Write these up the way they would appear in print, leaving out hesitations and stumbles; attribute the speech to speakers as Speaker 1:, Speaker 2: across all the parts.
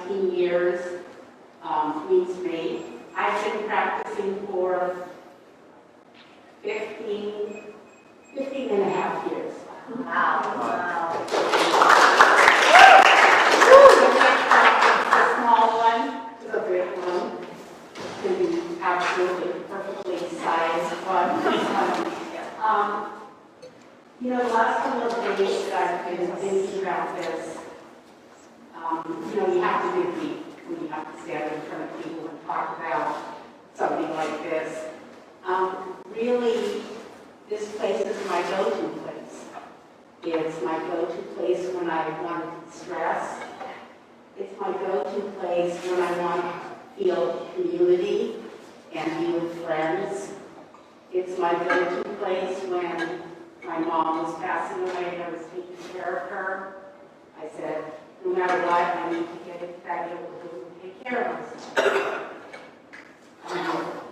Speaker 1: 19 years meets me. I've been practicing for 15 and a half years. Wow. The small one to the big one. It can be absolutely perfectly sized one. You know, the last couple of days that I've been thinking about this, you know, you have to dig deep when you have to stand in front of people and talk about something like this. Really, this place is my go-to place. It's my go-to place when I want to stress. It's my go-to place when I want to feel community and be with friends. It's my go-to place when my mom was passing away and I was taking care of her. I said, no matter what, I need to get it back able to take care of myself.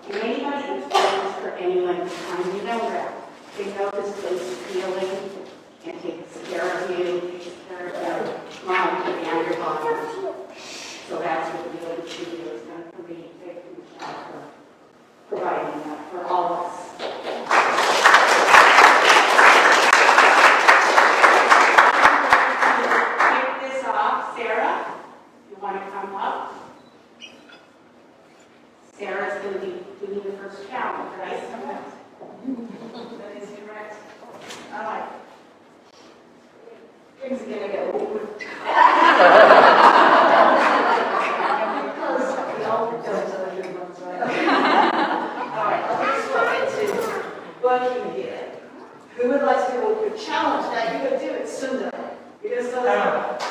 Speaker 1: And anybody who's friends for anyone at the time, you know that. They know this place is healing and takes care of you, takes care of your mom and your father. So that's what the village studio is going to be. Thank you, Michele, for providing that for all of us. Sarah's going to be doing the first challenge, right? That is correct. All right. Things are going to get awkward. All right, let's go into working here. Who would like to do an awkward challenge? Now, you're going to do it sooner. You're going to start us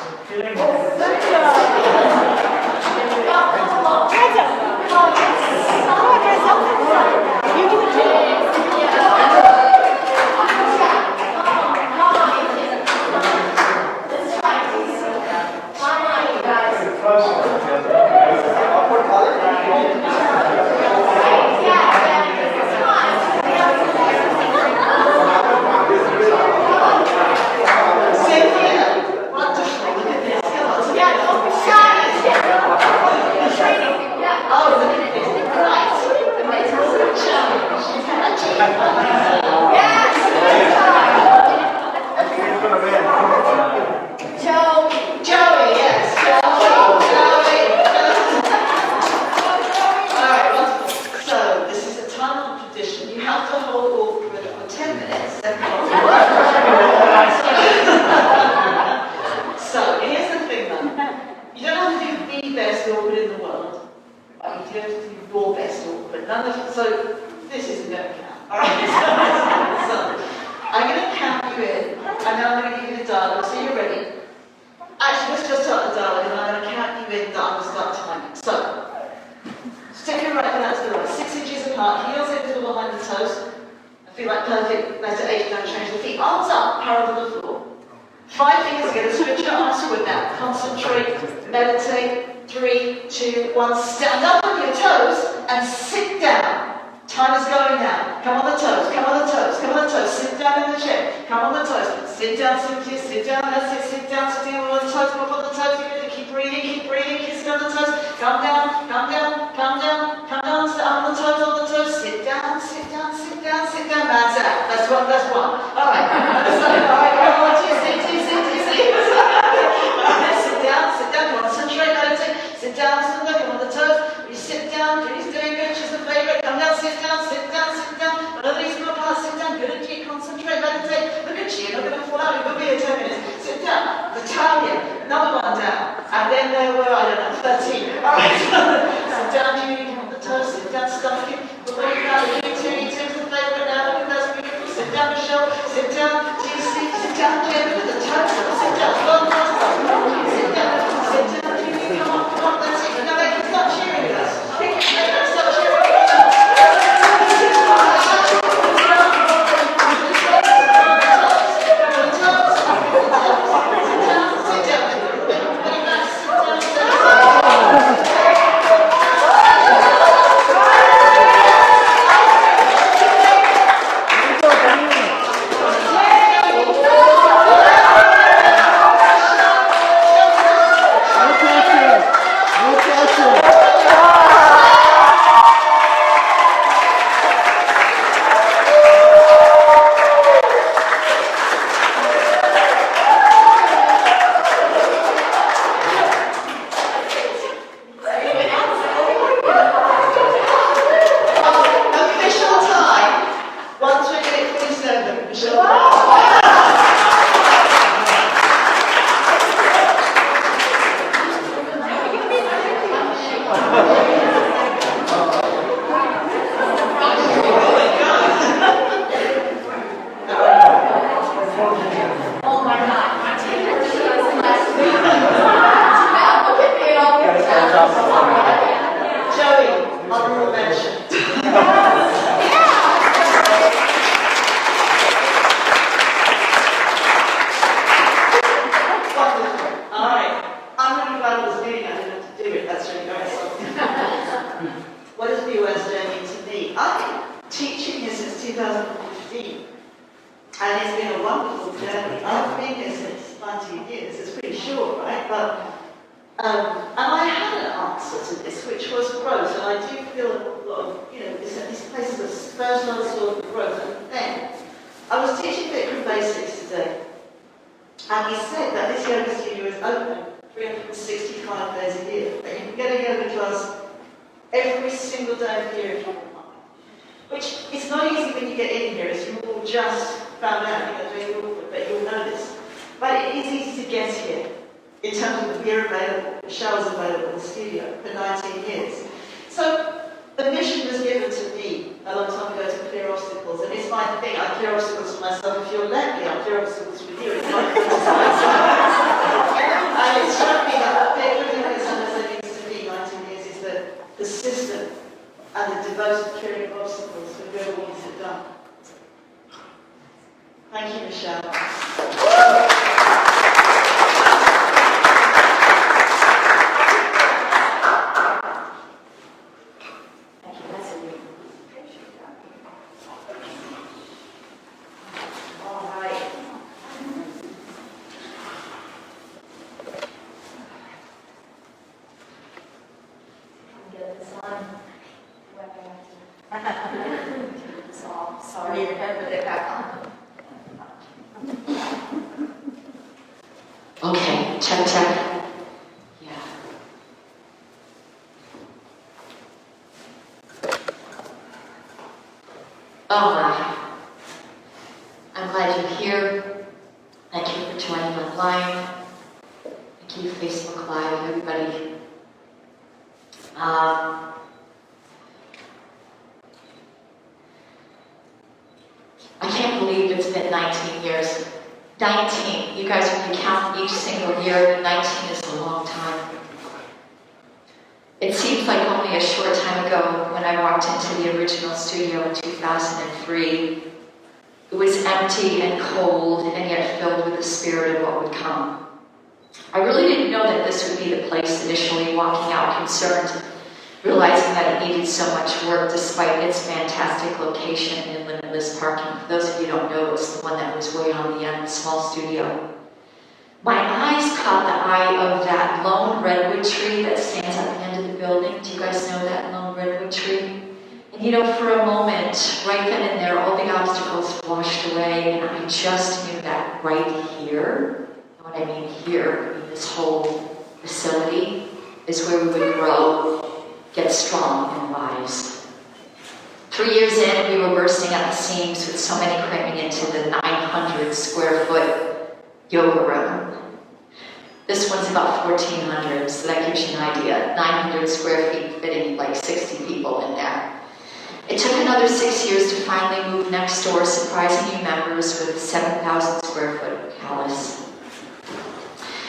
Speaker 2: And it's been a wonderful journey. I've been here since 19 years. It's pretty short, right? But and I had an answer to this, which was growth. And I do feel a lot of, this place was first I saw the growth. And then I was teaching Bikram Basics today. And he said that this yoga studio is open 365 days a year. That you can get a yoga class every single day of the year if you want. Which is not easy when you get in here, as you all just found out, doing Wilford, but you'll know this. But it is easy to get here, in terms of the beer available, the showers available in the studio for 19 years. So the mission was given to me a long time ago to clear obstacles, and it's my thing. I clear obstacles for myself. If you'll let me, I'll clear obstacles with you. It's my thing. And it struck me that what Bikram has understanding to me 19 years is that the system and the devoted clearing of obstacles for whoever wants it done. Thank you, Michelle.
Speaker 3: Okay, check, check. Yeah. Oh my. I'm glad you're here. Thank you for joining online. Thank you, Facebook Live, everybody. I can't believe it's been 19 years. 19. You guys, when you count each single year, 19 is a long time. It seems like only a short time ago when I walked into the original studio in 2003. It was empty and cold and yet filled with the spirit of what would come. I really didn't know that this would be the place initially, walking out concerned, realizing that it needed so much work despite its fantastic location in limitless parking. For those of you who don't know, it's the one that was way on the end, small studio. My eyes caught the eye of that lone redwood tree that stands at the end of the building. Do you guys know that lone redwood tree? And for a moment, right then and there, all the obstacles washed away, and I just knew that right here, and what I mean here, this whole facility, is where we would grow, get strong and wise. 3 years in, we were bursting at the seams with so many cramming into the 900 square foot yoga room. This one's about 1,400, so that gives you an idea. 900 square feet fitting like 60 people in there. It took another 6 years to finally move next door, surprising new members with 7,000 square foot palace.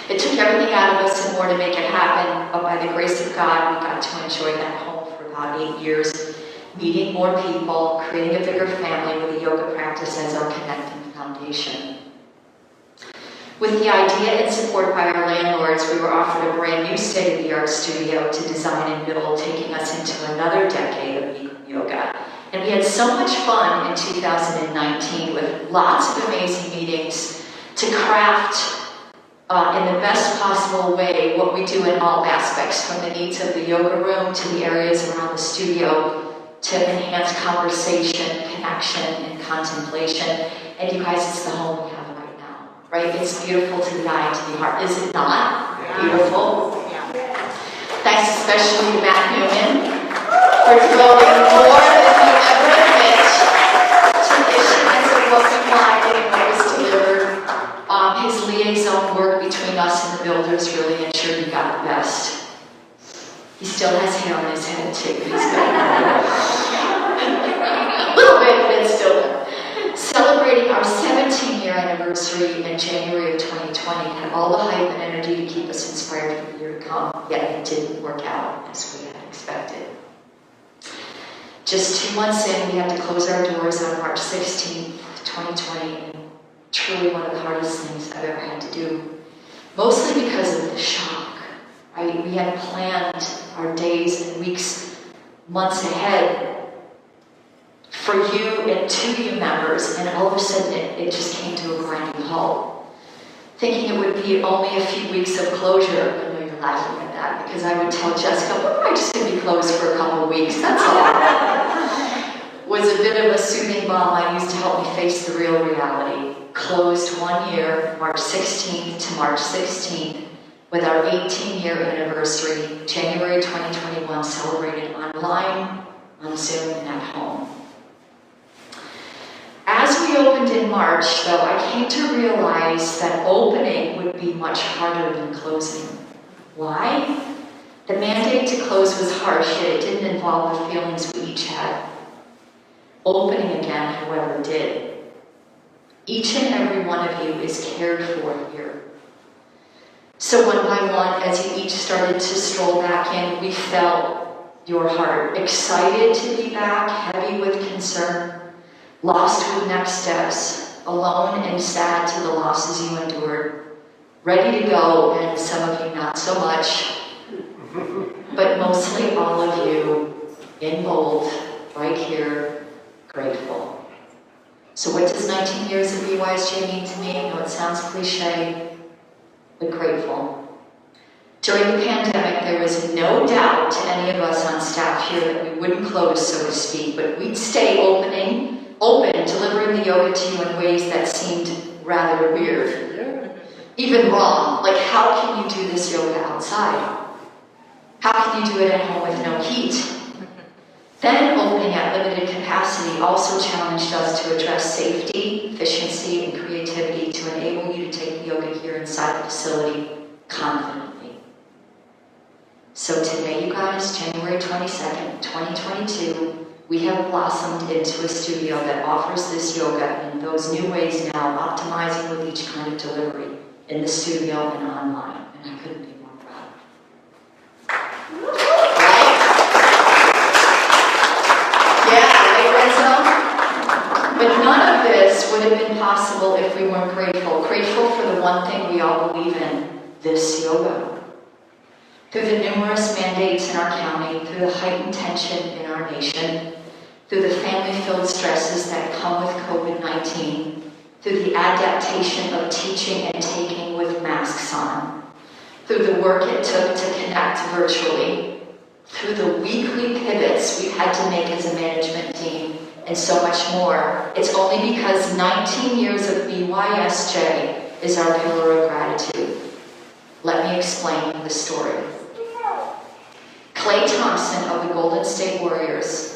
Speaker 3: It took everything out of us and more to make it happen, but by the grace of God, we got to enjoy that home for about 8 years, meeting more people, creating a bigger family with a yoga practice as our connecting foundation. With the idea and support by our landlords, we were offered a brand new state-of-the-art studio to design and build, taking us into another decade of Bikram yoga. And we had so much fun in 2019 with lots of amazing meetings to craft in the best possible way what we do in all aspects, from the needs of the yoga room to the areas around the studio, to enhance conversation, connection, and contemplation. And you guys, it's the home we have right now, right? It's beautiful to the eye, to the heart. Is it not? Yeah. Beautiful? Yeah. Thanks especially to Matt Newman for devoting more than we ever admit to issuance of what we wanted and what was delivered. His liaison work between us and the builders really ensured we got the best. He still has hair on his head too. He's got a little bit, but it's still there. Celebrating our 17-year anniversary in January of 2020 had all the hype and energy to keep us inspired for the year to come, yet it didn't work out as we had expected. Just 2 months in, we had to close our doors on March 16th, 2020. Truly one of the hardest things I've ever had to do. Mostly because of the shock, right? We had planned our days and weeks, months ahead, for you and to you members, and all of a sudden it just came to a grinding halt. Thinking it would be only a few weeks of closure. I know you're laughing at that, because I would tell Jessica, well, I'm just going to be closed for a couple of weeks, that's all. Was a bit of a soothing balm I used to help me face the real reality. Closed 1 year, March 16th to March 16th, with our 18-year anniversary, January 2021, celebrated online, on Zoom, and at home. As we opened in March, though, I came to realize that opening would be much harder than closing. Why? The mandate to close was harsh, yet it didn't involve the feelings we each had. Opening again, however, did. Each and every one of you is cared for here. So one by one, as you each started to stroll back in, we felt your heart, excited to be back, heavy with concern, lost with next steps, alone and sad to the losses you endured, ready to go, and some of you not so much, but mostly all of you, in bold, right here, grateful. So what does 19 years of BYSJ mean to me? I know it sounds cliche, but grateful. During the pandemic, there was no doubt to any of us on staff here that we wouldn't close, so to speak, but we'd stay open, delivering the yoga to you in ways that seemed rather weird. Even wrong. Like, how can you do this yoga outside? How can you do it at home with no heat? Then opening at limited capacity also challenged us to address safety, efficiency, and creativity to enable you to take yoga here inside the facility confidently. So today, you guys, January 22nd, 2022, we have blossomed into a studio that offers this yoga in those new ways now, optimizing with each kind of delivery in the studio and online. And I couldn't be more proud. But none of this would have been possible if we weren't grateful. Grateful for the one thing we all believe in, this yoga. Through the numerous mandates in our county, through the heightened tension in our nation, through the family-filled stresses that come with COVID-19, through the adaptation of teaching and taking with masks on, through the work it took to connect virtually, through the weekly pivots we've had to make as a management team, and so much more. It's only because 19 years of BYSJ is our pillar of gratitude. Let me explain the story. Clay Thompson of the Golden State Warriors,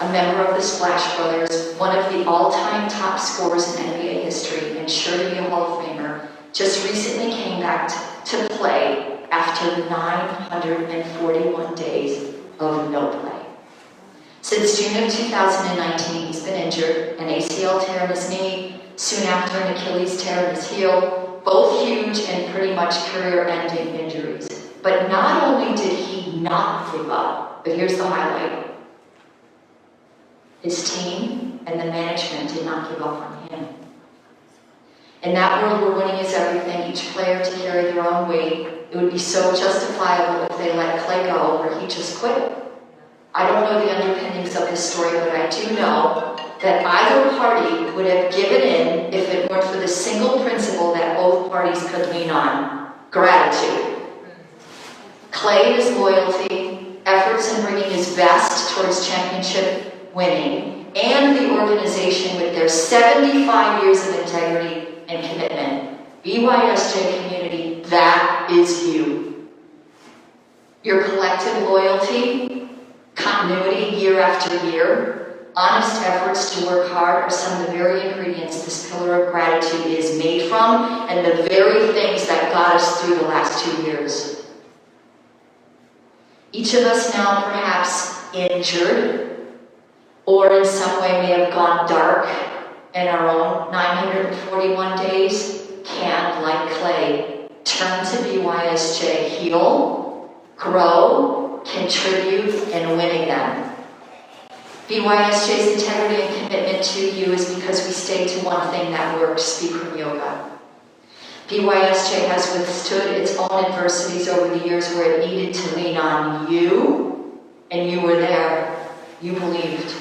Speaker 3: a member of the Splash Brothers, one of the all-time top scorers in NBA history, and sure to be a Hall of Famer, just recently came back to play after 941 days of no play. Since June of 2019, he's been injured, an ACL tear in his knee, soon after an Achilles tear in his heel, both huge and pretty much career-ending injuries. But not only did he not give up, but here's the highlight. His team and the management did not give up on him. In that world where winning is everything, each player to carry their own weight, it would be so justifiable if they let Clay go or he just quit. I don't know the underpinnings of this story, but I do know that either party would have given in if it weren't for the single principle that both parties could lean on: gratitude. Clay and his loyalty, efforts in bringing his best towards championship winning, and the organization with their 75 years of integrity and commitment. BYSJ community, that is you. Your collective loyalty, continuity year after year, honest efforts to work hard are some of the very ingredients this pillar of gratitude is made from, and the very things that got us through the last 2 years. Each of us now perhaps injured, or in some way may have gone dark in our own 941 days, can, like Clay, turn to BYSJ, heal, grow, contribute, and win again. BYSJ's integrity and commitment to you is because we stay to one thing that works: Bikram yoga. BYSJ has withstood its own adversities over the years where it needed to lean on you, and you were there. You believed.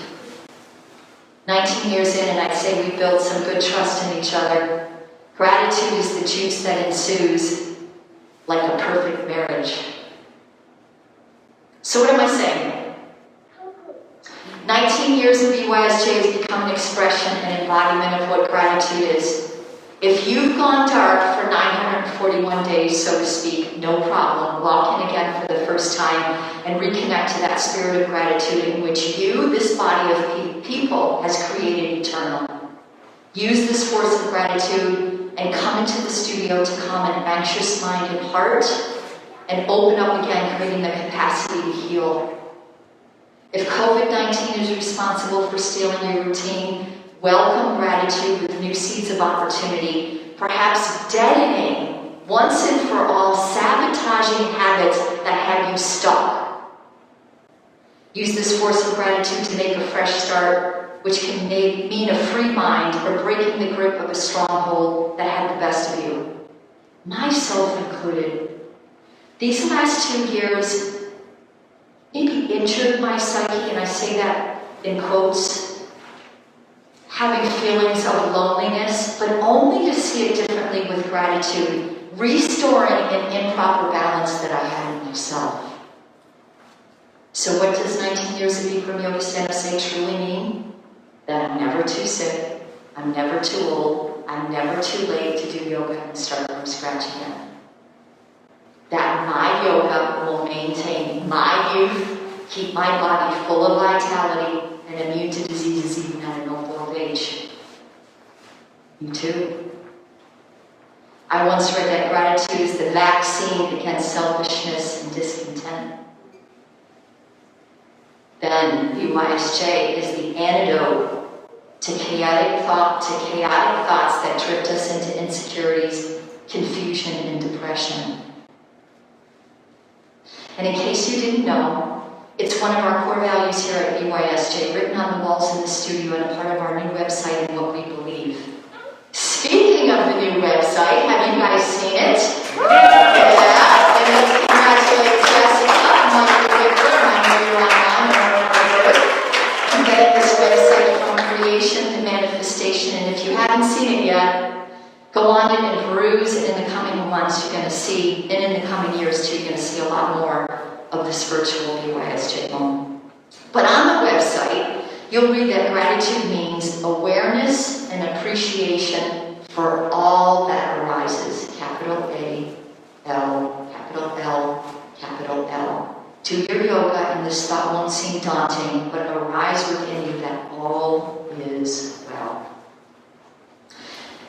Speaker 3: 19 years in, and I'd say we built some good trust in each other. Gratitude is the juice that ensues, like a perfect marriage. So what am I saying? 19 years of BYSJ has become an expression and embodiment of what gratitude is. If you've gone dark for 941 days, so to speak, no problem. Walk in again for the first time and reconnect to that spirit of gratitude in which you, this body of people, has created eternal. Use this force of gratitude and come into the studio to calm an anxious mind and heart and open up again, creating the capacity to heal. If COVID-19 is responsible for stealing your routine, welcome gratitude with new seeds of opportunity, perhaps deadening once and for all sabotaging habits that have you stuck. Use this force of gratitude to make a fresh start, which can mean a free mind or breaking the grip of a stronghold that had the best of you, myself included. These last 2 years maybe injured my psyche, and I say that in quotes, having feelings of loneliness, but only to see it differently with gratitude, restoring an improper balance that I had in myself. So what does 19 years of Bikram Yoga Stand-Up truly mean? That I'm never too sick, I'm never too old, I'm never too late to do yoga and start from scratch again. That my yoga will maintain my youth, keep my body full of vitality, and immune to diseases even at an old age. You too. I once read that gratitude is the vaccine against selfishness and discontent. Then BYSJ is the antidote to chaotic thoughts that drift us into insecurities, confusion, and depression. And in case you didn't know, it's one of our core values here at BYSJ, written on the walls in the studio and a part of our new website and what we believe. Speaking of the new website, have you guys seen it? Yeah. And let's congratulate Jessica and Michael Wickler. I know you're online and get this website from creation to manifestation. And if you haven't seen it yet, go on it and peruse it in the coming months. You're going to see, and in the coming years too, you're going to see a lot more of this virtual BYSJ home. But on the website, you'll read that gratitude means awareness and appreciation for all that arises. Capital A, L, capital L, capital L. Do your yoga and this thought won't seem daunting, but arise within you that all is well.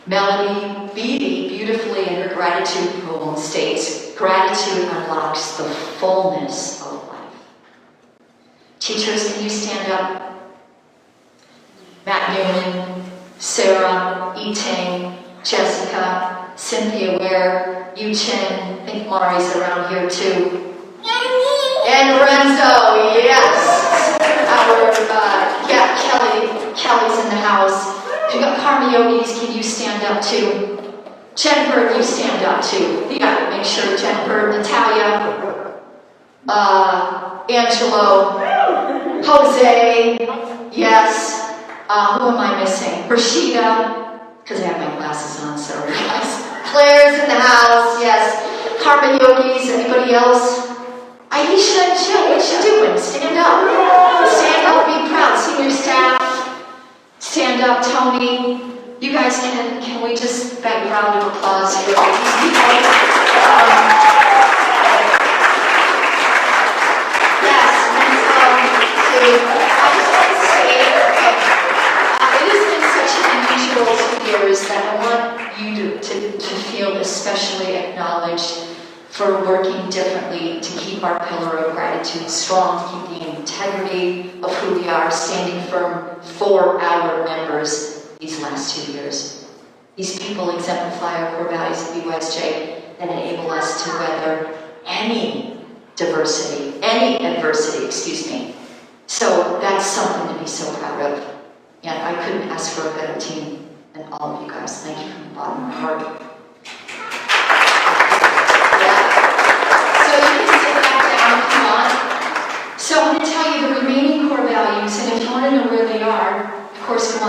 Speaker 3: Melody Beattie beautifully in her gratitude poem states, gratitude unlocks the fullness of life. Teachers, can you stand up? Matt Newman, Sarah, Etang, Jessica, Cynthia Ware, Yu Chen, I think Mari's around here too. And Lorenzo, yes! Kelly's in the house. If you got Karma Yogis, can you stand up too? Jennifer, you stand up too. You gotta make sure Jennifer, Natalia, Angelo, Jose, yes. Who am I missing? Rashida, because I have my glasses on, sorry guys. Claire's in the house, yes. Karma Yogis, anybody else? Aisha and Jill, what you doing? Stand up. Stand up, be proud. Senior staff, stand up. Tony, you guys can we just beg a round of applause for all these people? Yes, and I just want to say, it has been such an unusual 2 years that I want you to feel especially acknowledged for working differently to keep our pillar of gratitude strong, keep the integrity of who we are, standing firm for our members these last 2 years. These people exemplify our core values of BYSJ that enable us to weather any adversity, excuse me. So that's something to be so proud of. And I couldn't ask for a better team than all of you guys. Thank you from the bottom of my heart. So I'm going to tell you the remaining core values, and if you want to know where they are, of course,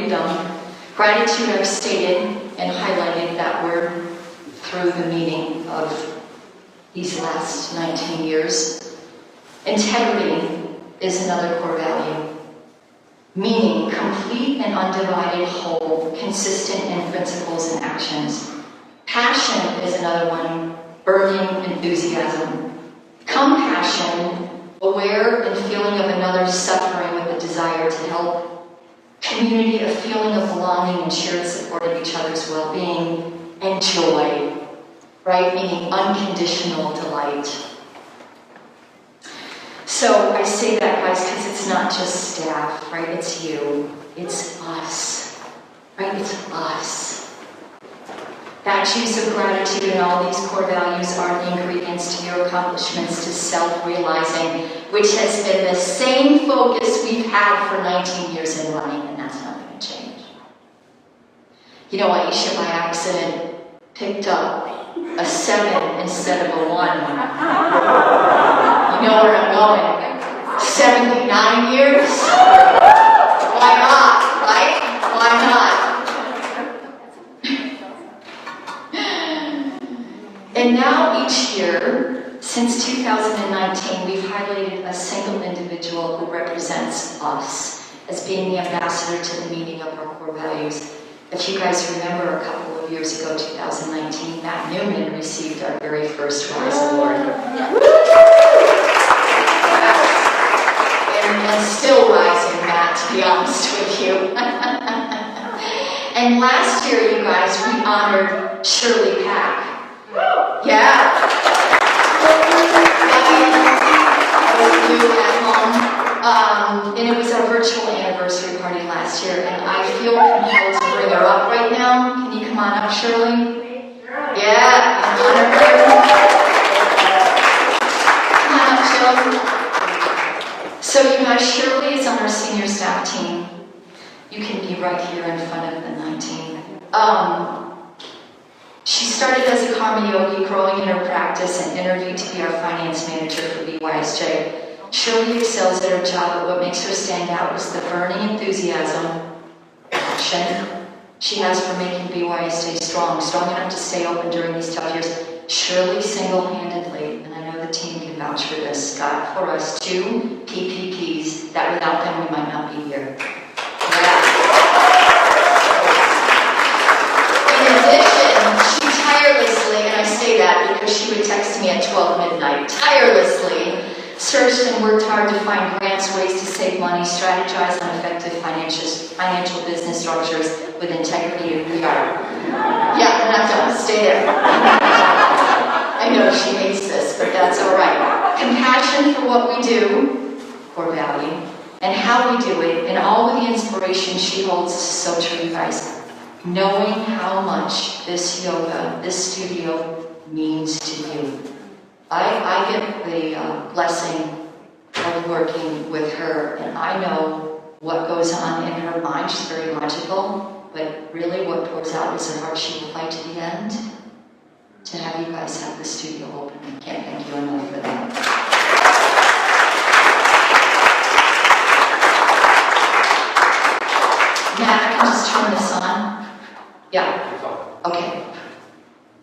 Speaker 3: already done. Gratitude I've stated and highlighted that word through the meeting of these last 19 years. Integrity is another core value. Meaning, complete and undivided whole, consistent in principles and actions. Passion is another one, burning enthusiasm. Compassion, aware and feeling of another's suffering with a desire to help. Community, a feeling of belonging and shared support of each other's well-being. And joy, right? Meaning unconditional delight. So I say that, guys, because it's not just staff, right? It's you. It's us, right? It's us. Attitudes of gratitude and all these core values are the ingredients to your accomplishments, to self-realizing, which has been the same focus we've had for 19 years in running, and that's not going to change. You know, Aisha, by accident, picked up a 7 instead of a 1. You know where I'm going. 79 years? Why not, right? Why not? And now each year, since 2019, we've highlighted a single individual who represents us as being the ambassador to the meaning of our core values. If you guys remember, a couple of years ago, 2019, Matt Newman received our very first RISE Award. And still rising, Matt, to be honest with you. And last year, you guys, we honored Shirley Pack. Yeah. You at home. And it was our virtual anniversary party last year, and I feel compelled to bring her up right now. Can you come on up, Shirley? Yeah, I'm honored her. Come on up, Shirley. So you guys, Shirley is on our senior staff team. You can be right here in front of the 19. She started as a karma yogi, growing in her practice, and interviewed to be our finance manager for BYSJ. Shirley excels at her job, but what makes her stand out is the burning enthusiasm, passion she has for making BYSJ strong enough to stay open during these tough years. Shirley single-handedly, and I know the team can vouch for this, got for us 2 PPPs that without them we might not be here. In addition, she tirelessly, and I say that because she would text me at 12 midnight, tirelessly searched and worked hard to find grants, ways to save money, strategize on effective financial business structures with integrity, and we are. Yeah, we're not done. Stay there. I know she hates this, but that's all right. Compassion for what we do, core value, and how we do it, and all of the inspiration she holds is so true, guys. Knowing how much this yoga, this studio means to you. I get the blessing of working with her, and I know what goes on in her mind. She's very logical, but really what pours out is her heart. She will fight to the end to have you guys have the studio open. I can't thank you enough for that. Matt, I can just turn this on. Yeah. Okay.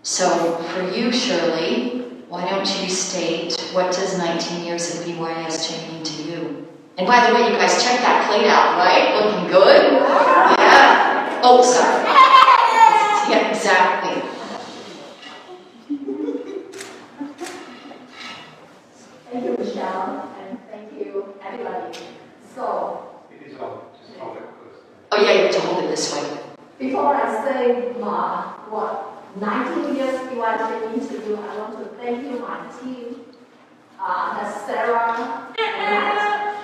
Speaker 3: So for you, Shirley, why don't you state what does 19 years of BYSJ mean to you? And by the way, you guys check that plate out, right? Looking good? Yeah. Oh, sorry. Yeah, exactly.
Speaker 4: Thank you, Michelle, and thank you, everybody. So,
Speaker 5: It is on. Just hold it close.
Speaker 3: Oh yeah, you have to hold it this way.
Speaker 4: before I say what 19 years BYSJ means to you, I want to thank you, my team, that's Sarah, Matt,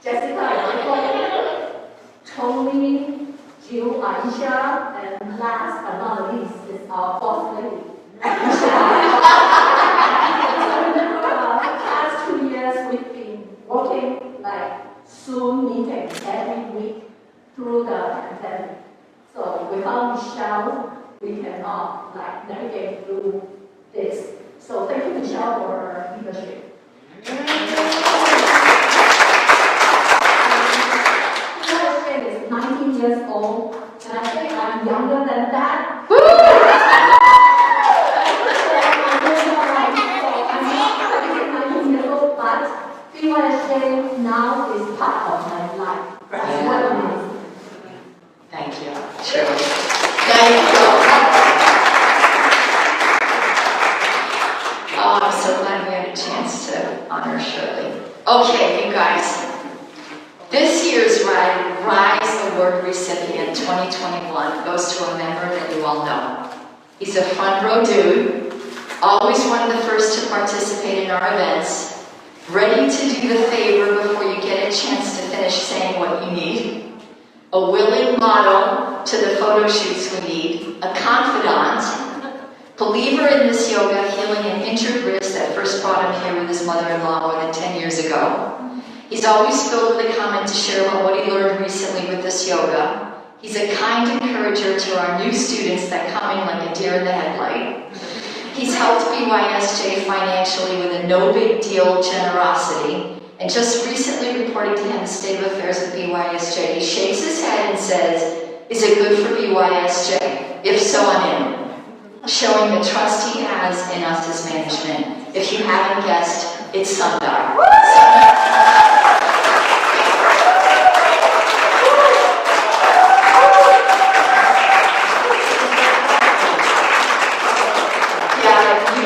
Speaker 4: Jessica, and Michael, Tony, Jill, Aisha, and last but not least is our boss lady. The past 2 years we've been working like Zoom meetings every week through the pandemic. So without Michelle, we cannot navigate through this. So thank you, Michelle, for her leadership. BYSJ is 19 years old. old, and I think I'm younger than that. But BYSJ now is part of my life. That's what it is.
Speaker 3: Thank you. Sure. Thank you. Oh, I'm so glad we had a chance to honor Shirley. Okay, you guys. This year's Rise Award recipient 2021 goes to a member that you all know. He's a front row dude, always one of the first to participate in our events, ready to do the favor before you get a chance to finish saying what you need, a willing model to the photo shoots we need, a confidant, believer in this yoga, healing an injured wrist that first brought him here with his mother-in-law more than 10 years ago. He's always filled with a comment to share about what he learned recently with this yoga. He's a kind encourager to our new students that come in like a deer in the headlight. He's helped BYSJ financially with a no big deal generosity, and just recently reporting to him the state of affairs of BYSJ. He shakes his head and says, "Is it good for BYSJ? If so, I'm in." Showing the trust he has in us as management. If you haven't guessed, it's Sundar.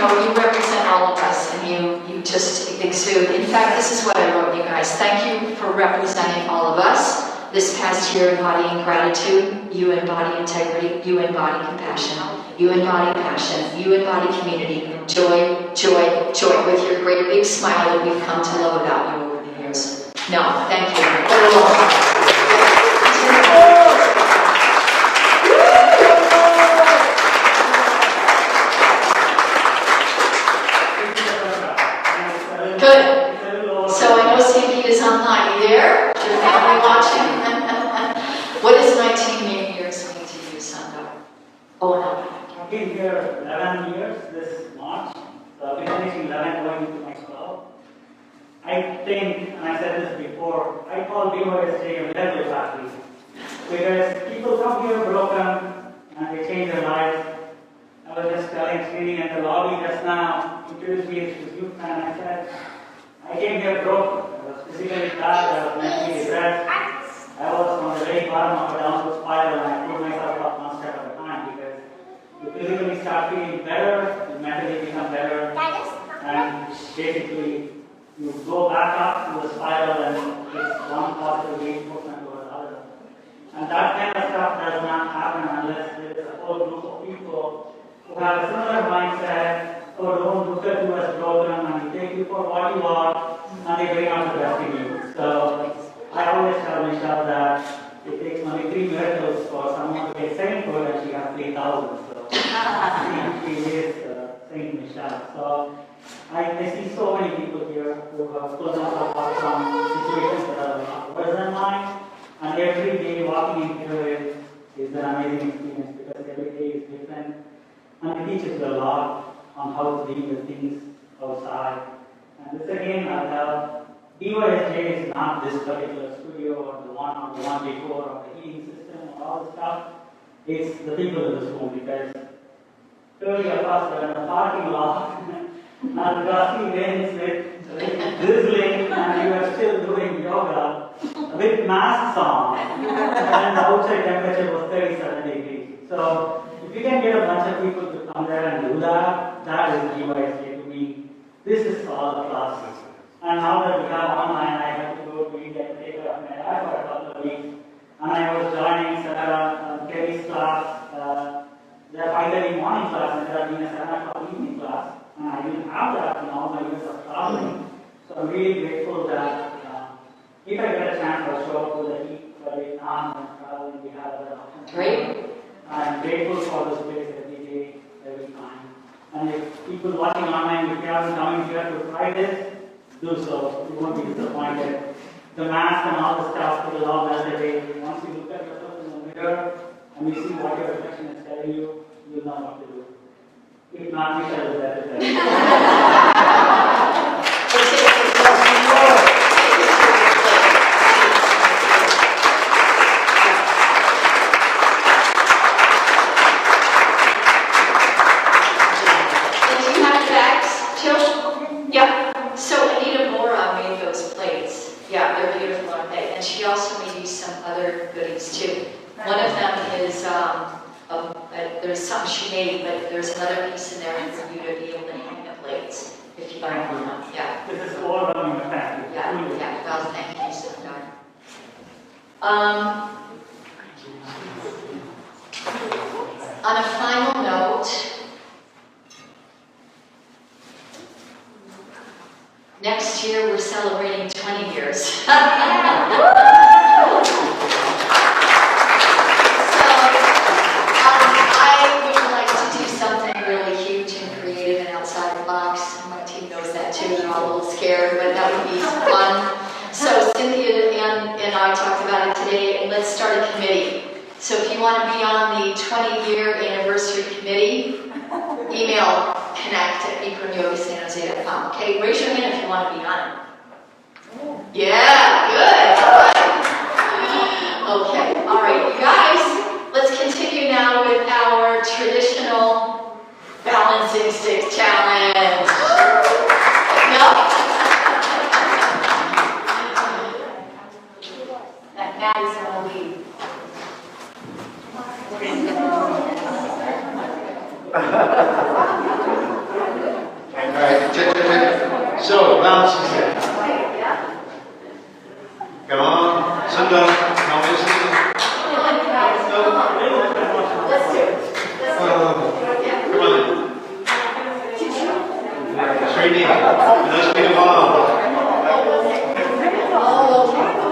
Speaker 3: You represent all of us, and you just exude. In fact, this is what I wrote, you guys. Thank you for representing all of us. This past year, embodying gratitude, you embody integrity, you embody compassion, you embody passion, you embody community, joy, joy, joy, with your great big smile that we've come to love about you over the years. No, thank you. Good. So I know Sandy is online. You there? Is your family watching? What does 19 years mean to you, Sandra? Oh, no.
Speaker 6: I've been here 11 years this March. So I've been finishing 11 going into my 12. I think, and I said this before, I call BYSJ a miracle factory. Because people come here broken and they change their lives. I was just telling Srini at the lobby just now, introduced me to his youth, and I said, I came here broken. I was physically tired, I was mentally depressed. I was on the very bottom of a downward spiral, and I pulled myself up one step at a time, because you physically start feeling better, you mentally become better, and basically you go back up to the spiral, and it's one positive reinforcement over the other. And that kind of stuff does not happen unless there is a whole group of people who have a similar mindset, who don't look at you as broken, and they take you for what you are, and they bring out the best in you. So I always tell Michele that it takes only 3 miracles for someone to get sainthood, and she has 3,000. So she is Saint Michele. So I see so many people here who have pulled themselves up from situations that are a lot worse than mine, and every day walking in here is an amazing experience, because every day is different. And it teaches you a lot on how to deal with things outside. And this again, I tell, BYSJ is not this particular studio or the one before, or the heating system or all the stuff. It's the people in this room, because 30 of us are in the parking lot and gusty winds with drizzling, and you are still doing yoga with masks on, and the outside temperature was 37 degrees. So if you can get a bunch of people to come there and do that, that is BYSJ to me. This is all the classes. And now that we have online, I have to go to India to take care of my dad for a couple of weeks. And I was joining Sarah Kelly's class, the 5:30 morning class, and there being a 7 o'clock evening class. And I didn't have that in all my years of traveling. So I'm really grateful that if I get a chance, I'll show up to the heat for Vietnam and traveling. We have other options.
Speaker 3: Great.
Speaker 6: I'm grateful for this place every day, every time. And if people watching online, if you haven't come here to try this, do so. You won't be disappointed. The mask and all the stuff will all melt away. Once you look at yourself in the mirror and you see what your reflection is telling you, you'll know what to do. If not, Michele will better tell you.
Speaker 3: is, there's something she made, but there's another piece in there for you to be able to hang the plates, if you like. Yeah.
Speaker 6: This is overwhelming, thank you.
Speaker 3: Yeah, well, thank you, Sundar. On a final note, next year we're celebrating 20 years. So, I would like to do something really huge and creative and outside the box. My team knows that too, they're all a little scared, but that would be fun. So Cynthia and I talked about it today, and let's start a committee. So if you want to be on the 20-year anniversary committee, email connect@bikramyogasanjose.com. Okay, raise your hand if you want to be on it. Yeah, good. Okay, all right, you guys, let's continue now with our traditional balancing stick challenge. No? That is going to lead.
Speaker 5: So, balancing stick. Come on, Sundar, now listen.
Speaker 3: Let's do it.
Speaker 5: Come on. Srini, let's be involved.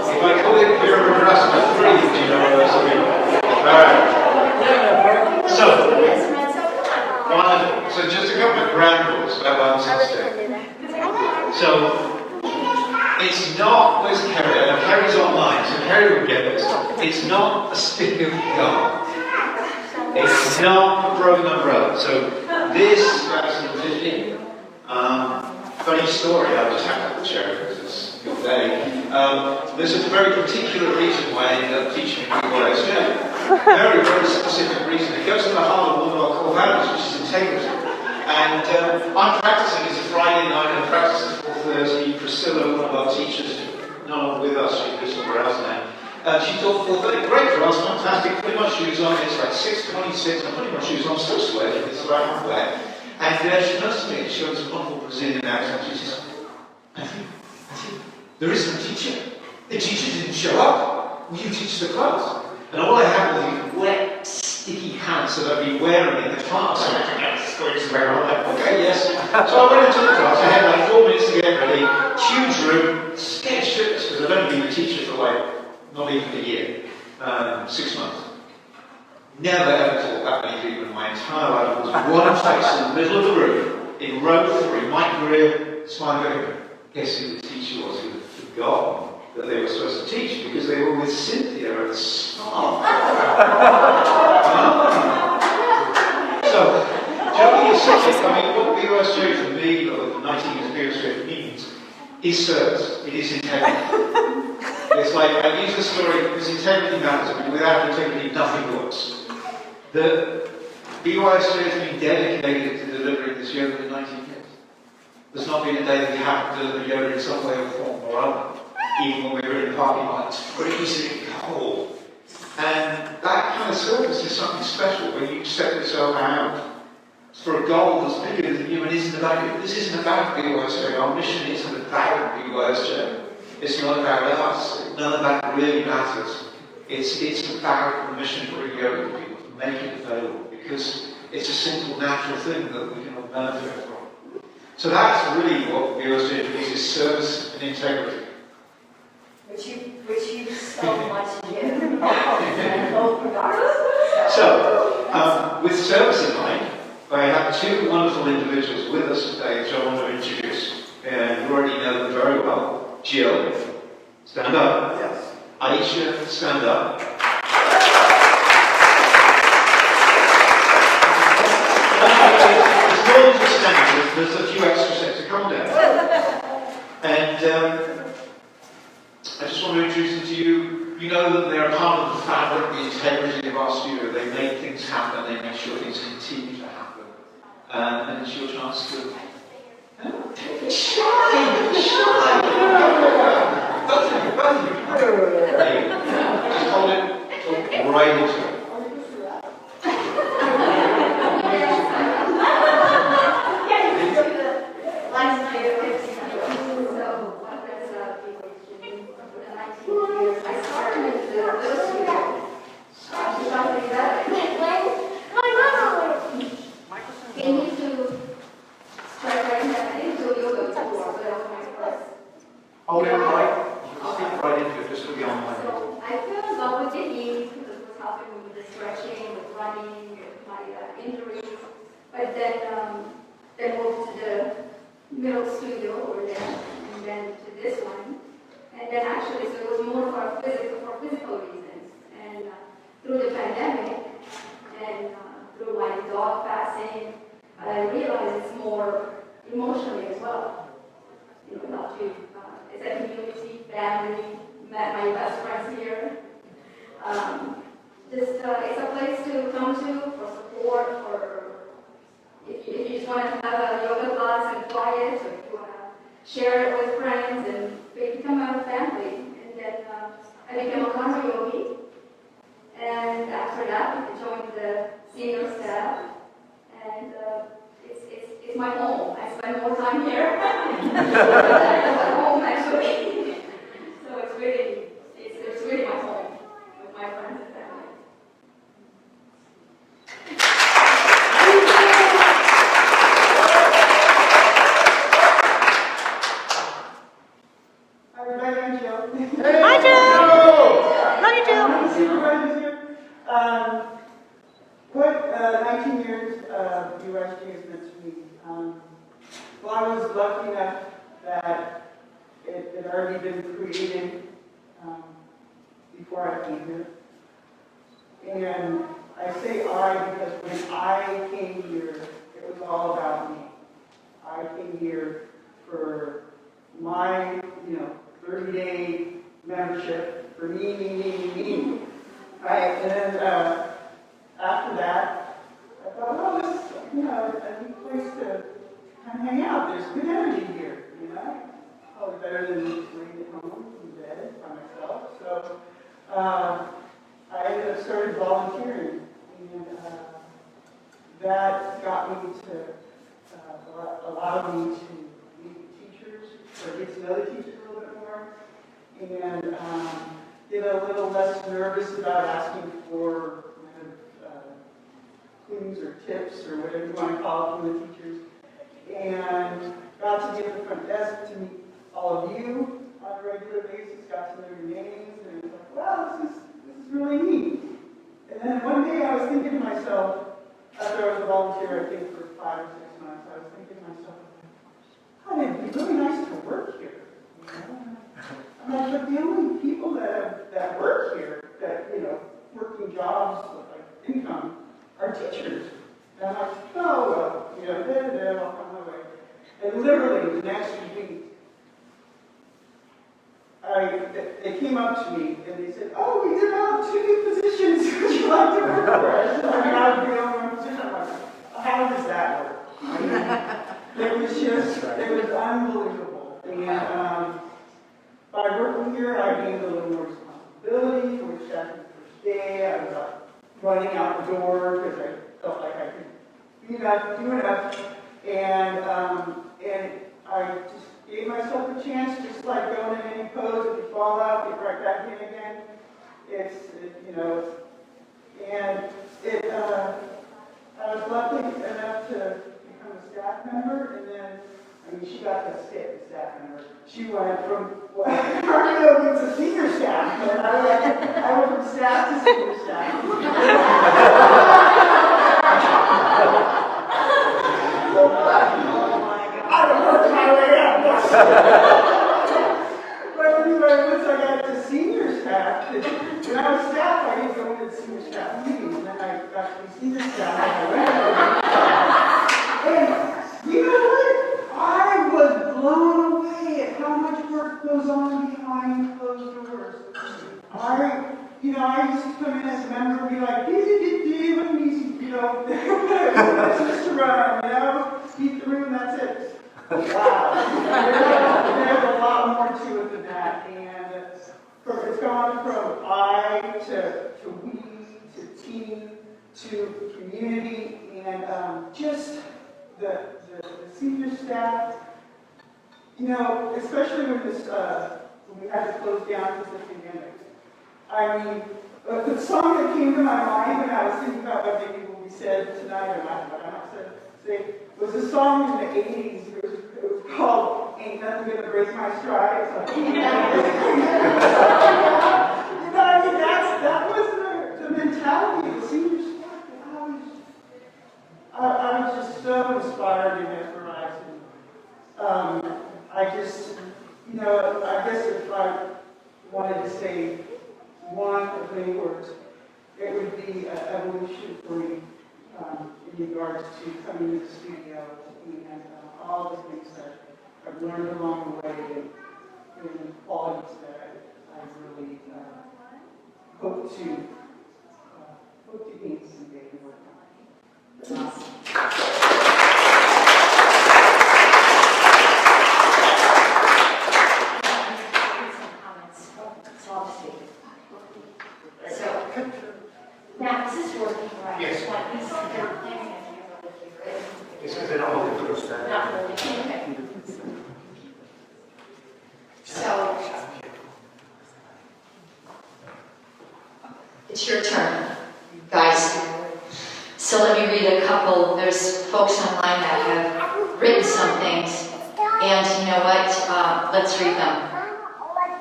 Speaker 5: If I call it pure adjustment, breathe, do you know what I mean? Alright. So just a couple of ground rules about balancing stick. So, it's not, where's Kerry? Kerry's online, so Kerry will get this. It's not a stick of gum. It's not a broken umbrella. So, this 2015, funny story, I'll just have to share it because it's your day. There's a very particular reason why I ended up teaching BYSJ. Very, very specific reason. It goes to the heart of one of our core values, which is integrity. And I'm practicing, it's a Friday night, I'm practicing at 4:30. Priscilla, one of our teachers, no longer with us, she lives somewhere else now. She taught 4:30, great class, fantastic, putting my shoes on, it's like 6:26, I'm putting my shoes on, still sweating, it's about halfway. And she noticed me, she has a wonderful Brazilian accent, she says, Matthew, there is no teacher. The teacher didn't show up. Will you teach the class? And all I had was these wet, sticky hands that I'd been wearing in the class. And I I'm like, okay, yes. So I went into the class, I had like 4 minutes to get ready, huge room, scared shitless, because I'd only been a teacher for like, not even a year, 6 months. Never ever taught that many people in my entire life. There was one face in the middle of the room, in row 3, my career, smiling. Guess who the teacher was who had forgotten that they were supposed to teach because they were with Cynthia at the start. So, generally, I mean, what BYSJ for me, or the 19 years BYSJ means, is service. It is integrity. It's like, I use the story, because integrity matters, I mean, without integrity, nothing works. The BYSJ has been dedicated to delivering this yoga in 19 years. There's not been a day that we haven't delivered yoga in some way or form or other, even when we were in parking lots, freezing cold. And that kind of service is something special when you set yourself out for a goal that's bigger than you and isn't about you. This isn't about BYSJ. Our mission isn't about BYSJ. It's not about us. None of that really matters. It's about the mission to bring yoga to people, to make it available, because it's a simple, natural thing that we can all benefit from. So that's really what BYSJ means, is service and integrity.
Speaker 4: Which you so much give. And both regards.
Speaker 5: So, with service in mind, I have 2 wonderful individuals with us today, which I want to introduce. And you already know them very well. Jill, stand up. Yes. Aisha, stand up. It's more than just standing, there's a few extra steps to come down. And I just want to introduce them to you. You know that they're a part of the fabric, the integrity of our studio. They make things happen, they make sure things continue to happen. And it's your chance to take a shine. Both of you. There you go. Just hold it right into it.
Speaker 4: injuries. But then moved to the middle studio over there, and then to this one. And then actually, so it was more for physical reasons. And through the pandemic and through my dog passing, I realized it's more emotionally as well. You know, not to, it's a community, family, met my best friends here. It's a place to come to for support, or if you just want to have a yoga class and quiet, or if you want to share it with friends, and become a family. And then I became a karma yogi. And after that, I joined the senior staff. And it's my home. I spend more time here than at home, actually. So it's really my home with my friends and family.
Speaker 7: Hi, everybody. I'm Jill.
Speaker 2: Hi, Jill. Love you, Jill.
Speaker 7: Supervisor's here. What 19 years of BYSJ has meant to me. Well, I was lucky enough that it had already been created before I came here. And I say I because when I came here, it was all about me. I came here for my, 30-day membership for me. Right? And then after that, I thought, well, this is, a neat place to kind of hang out. There's good energy here, Probably better than laying at home in bed by myself. So I ended up started volunteering, and that got me to, allowed me to meet teachers, or get to know the teachers a little bit more, and get a little less nervous about asking for clues or tips or whatever you want to call it from the teachers, and got to be at the front desk to meet all of you on a regular basis, got to know your names, and it was like, wow, this is really neat. And then one day I was thinking to myself, after I was a volunteer, I think for 5 or 6 months, I was thinking to myself, God, it'd be really nice to work here. I'm like, but the only people that work here, that, working jobs with like income, are teachers. And I'm like, oh, well, I'll come my way. And literally, the next week, they came up to me and they said, oh, we developed 2 new positions. Would you like to work for us? I would be on one position. I'm like, how does that work? It was unbelievable. And by working here, I gained a little more responsibility, which after the first day, I was running out the door because I felt like I could do enough. And I just gave myself a chance, just like going in any pose. If you fall out, get right back in again. I was lucky enough to become a staff member, and then, she got to stay as a staff member. She went from, cardio to senior staff, and I went from staff to senior staff. I don't work my way up. But anyway, once I got to senior staff, when I was staff, I didn't go into senior staff meetings, and then I got to be senior staff. And you know what? I was blown away at how much work goes on behind closed doors. I used to come in as a member and be like, let's just run, keep the room, that's it. Wow. There's a lot more to it than that. And it's gone from I to we to team to community, and just the senior staff, especially when we had to close down because of the pandemic. The song that came to my mind when I was thinking about what maybe will be said tonight, or what I might say, was a song in the 80s. It was called Ain't Nothing Gonna Break My Stride. That was the mentality of the senior staff. evolution for me in regards to coming to the studio and all the things that I've learned along the way and qualities that I really hope to gain someday and work on.
Speaker 4: Now, is this working right?
Speaker 5: Yes.
Speaker 4: Like, this is their planning and you're over here.
Speaker 5: It's because they're not holding for us there.
Speaker 4: Not really, okay.
Speaker 3: So, it's your turn, guys. So let me read a couple. There's folks online that have written some things. And you know what? Let's read them.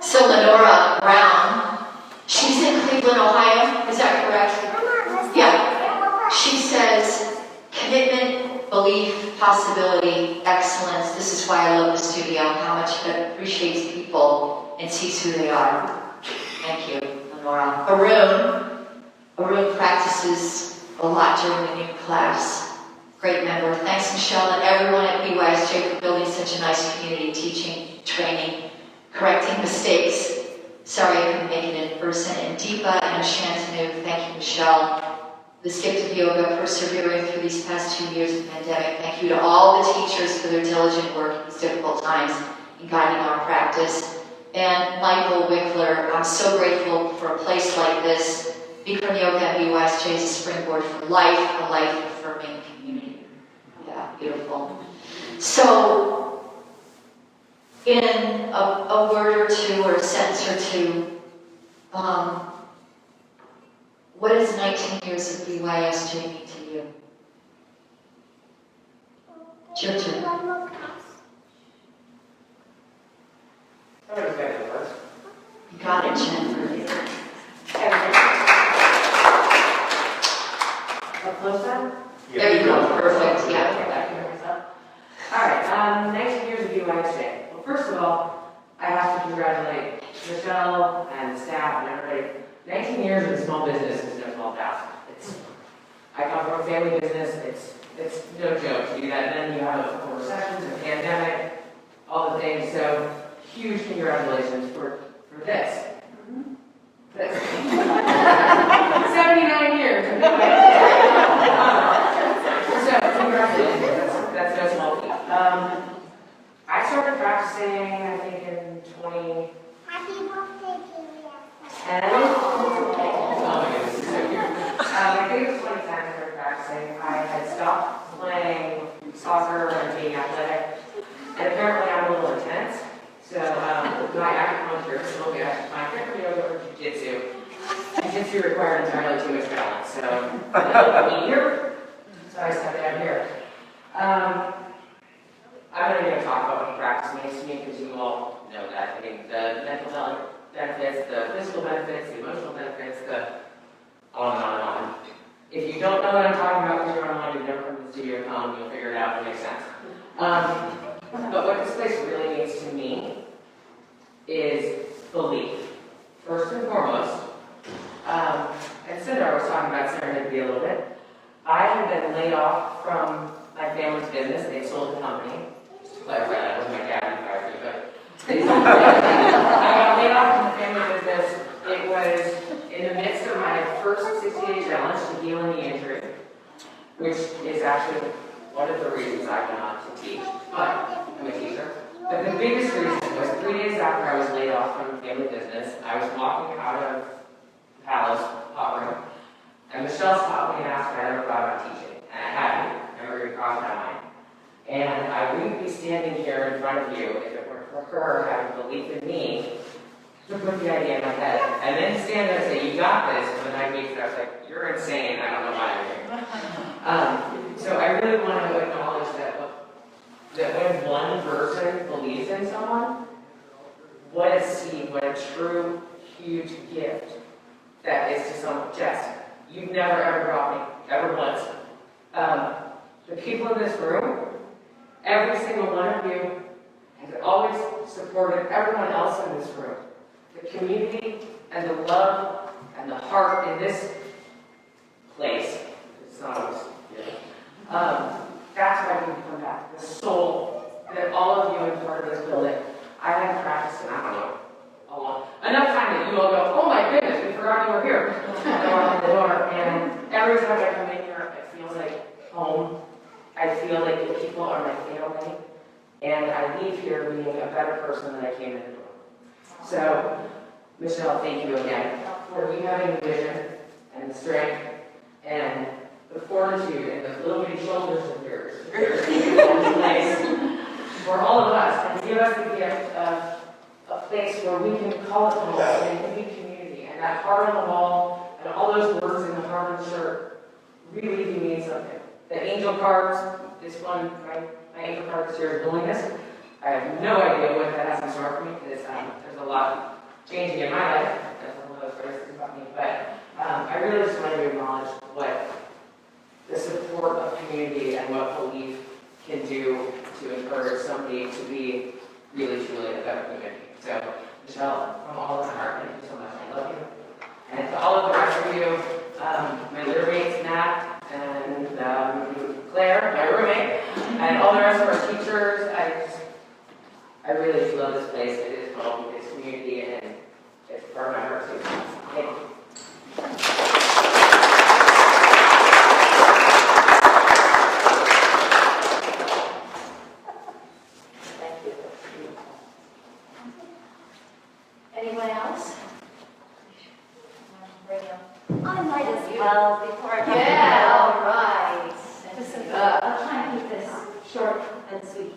Speaker 3: So Lenora Brown, she's in Cleveland, Ohio. Is that correct? Yeah. She says, commitment, belief, possibility, excellence. This is why I love the studio, how much it appreciates people and sees who they are. Thank you, Lenora. Arun practices a lot during the new class. Great member. Thanks, Michelle, and everyone at BYSJ for building such a nice community, teaching, training, correcting mistakes. Sorry I couldn't make it in person. And Deepa and Shantanu, thank you, Michelle. This gift of yoga, persevering through these past 2 years of pandemic. Thank you to all the teachers for their diligent work in these difficult times in guiding our practice. And Michael Wickler, I'm so grateful for a place like this. Bikram Yoga at BYSJ is a springboard for life, a life-affirming community. Yeah, beautiful. So, in a word or two, or a sentence or two, what does 19 years of BYSJ mean to you? It's your turn. You got it, Jennifer.
Speaker 1: Close that?
Speaker 3: There you go, perfect, yeah.
Speaker 1: All right, 19 years of BYSJ. Well, first of all, I have to congratulate Michelle and the staff and everybody. 19 years in small business is no small task. I come from a family business. It's no joke to do that. And then you have a recession, a pandemic, all the things. So huge congratulations for this. This. 79 years of BYSJ. So congratulations. That's no small feat. I started practicing, I think, in 2010. Oh my goodness, this is so cute. I think it was 2010 I started practicing. I had stopped playing soccer and being athletic, and apparently I'm a little intense. So my acupuncture, so I can't really go for jiu-jitsu. Jiu-jitsu required entirely too much balance, so here. So I stepped out here. I'm not even going to talk about what practice means to me because you all know that. I mean, the mental health benefits, the physical benefits, the emotional benefits, the on and on and on. If you don't know what I'm talking about because you're online, you've never come to the studio, come, you'll figure it out, it makes sense. But what this place really means to me is belief, first and foremost. And Cinder was talking about serendipity a little bit. I have been laid off from my family's business. They sold the company. Just to clarify, that wasn't my dad who fired me, but they sold the company. I got laid off from the family business. It was in the midst of my first 60-day challenge to heal any injury, which is actually one of the reasons I went on to teach. But I'm a teacher. But the biggest reason was 3 days after I was laid off from the family business, I was walking out of the palace hot room, and Michelle stopped me and asked if I ever thought about teaching. And I hadn't, never even crossed my mind. And I wouldn't be standing here in front of you if it weren't for her having belief in me to put the idea in my head. And then stand there and say, you got this. And then I meet I was like, you're insane, I don't know why I'm here. So I really want to acknowledge that when one person believes in someone, what a seed, what a true, huge gift that is to someone. Jess, you've never ever brought me, ever once. The people in this room, every single one of you has always supported everyone else in this room. The community and the love and the heart in this
Speaker 8: time I come in here, it feels like home. I feel like the people are my family, and I leave here being a better person than I came in the door. So, Michele, thank you again for you having the vision and the strength and the fortitude and the little bitty shoulders of yours. That's nice for all of us, and give us the gift of a place where we can call it home and it can be community. And that heart on the wall and all those words in the Harvard shirt really do mean something. The angel cards, this one, my angel card this year is willingness. I have no idea what that has in store for me because there's a lot changing in my life. That's one of those phrases about me. But I really just wanted to acknowledge what the support of community and what belief can do to encourage somebody to be really, truly a better human being. So, Michele, from all of my heart, thank you so much. I love you. And to all of the rest of you, my litter mates, Matt, and Claire, my roommate, and all the rest of our teachers, I really just love this place. It is home, it's community, and it's part of my heart too. Thank you.
Speaker 3: Thank you. Anyone else?
Speaker 4: I might as well before I get
Speaker 3: Yeah, all right.
Speaker 4: I'll try and keep this short and sweet.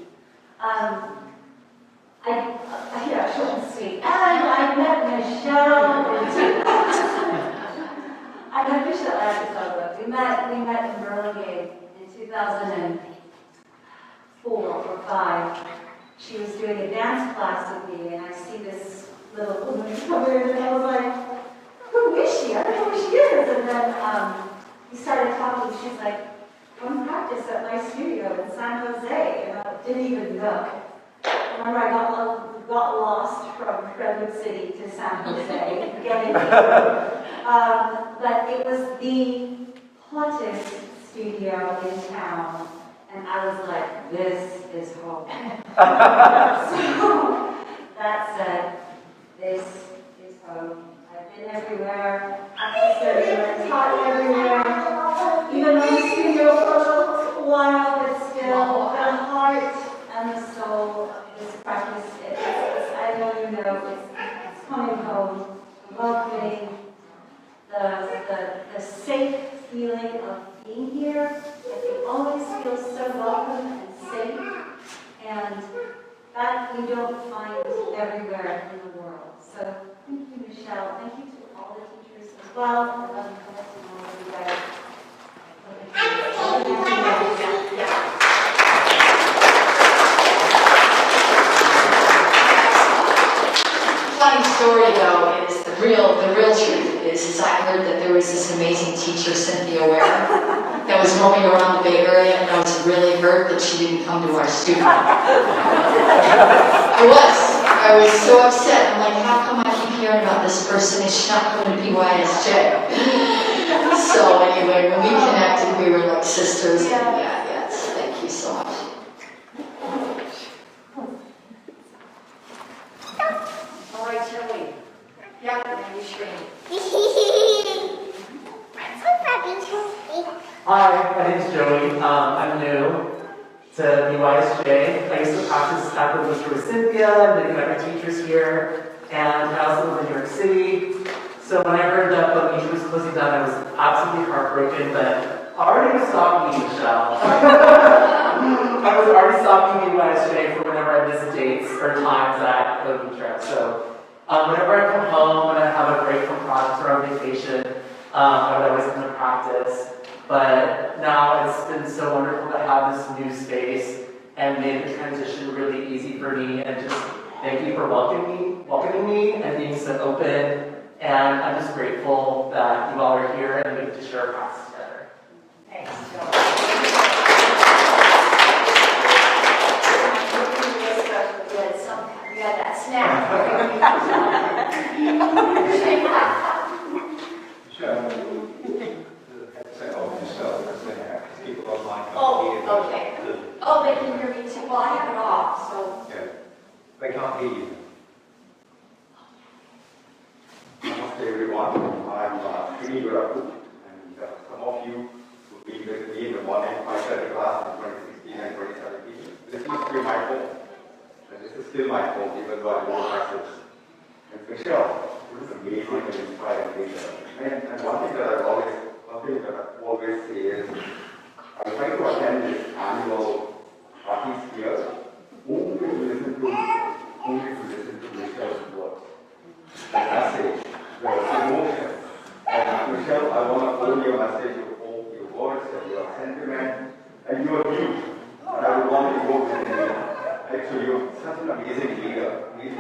Speaker 4: Short and sweet. And I met Michele. I met Michele at we met in Burlingame in 2004 or 5. She was doing a dance class with me, and I see this little woman come in, and I was like, who is she? I don't know who she is. And then we started talking. She's like, come practice at my studio in San Jose. And I didn't even look. Remember, I got lost from Redwood City to San Jose, getting there. But it was the hottest studio in town. And I was like, this is home. So, that said, this is home. I've been everywhere, practiced everywhere, taught everywhere, even on the studio for a little while, but still, the heart and the soul of this practice, I know you know, it's coming home, welcoming, the safe feeling of being here. It always feels so welcome and safe, and that we don't find everywhere in the world. So thank you, Michele. Thank you to all the teachers as well. I love you guys and all of you guys.
Speaker 3: Funny story though is the real truth is I heard that there was this amazing teacher, Cynthia Ware, that was roaming around the Bay Area, and I was really hurt that she didn't come to our studio. I was so upset. I'm like, how come I keep hearing about this person and she's not coming to BYSJ? So anyway, when we connected, we were like sisters. And yes, thank you so much. All right, Joey. Yeah, you scream.
Speaker 9: Hi, my name's Joey. I'm new to BYSJ. I used to practice at the Booster with Cynthia and many other teachers here, and I also live in New York City. So when I heard that Booster was closing down, I was absolutely heartbroken, but already stalking Michele. I was already stalking BYSJ for whenever I miss dates or times at Boogie Trip. So whenever I come home, when I have a break from projects or on vacation, I would always come to practice. But now it's been so wonderful to have this new space and made the transition really easy for me. And just thank you for welcoming me and being so open. And I'm just grateful that you all are here and we get to share our process together.
Speaker 3: Thanks, Joey. We had that snack. Oh, okay. Oh, they can hear me too. Well, I have it off, so.
Speaker 10: Yeah, they can't hear you. Namaste everyone. I'm Srini, and some of you still my home, even though I don't practice. And Michele, it was amazing and inspiring leader. And one thing that I always say is, I try to attend this annual parties here, only to listen to Michele's words, the message, the emotion. And Michele, I want to own your message, your words, and your sentiment, and your view. And I would want to go with you. Actually, you're such an amazing leader, and you're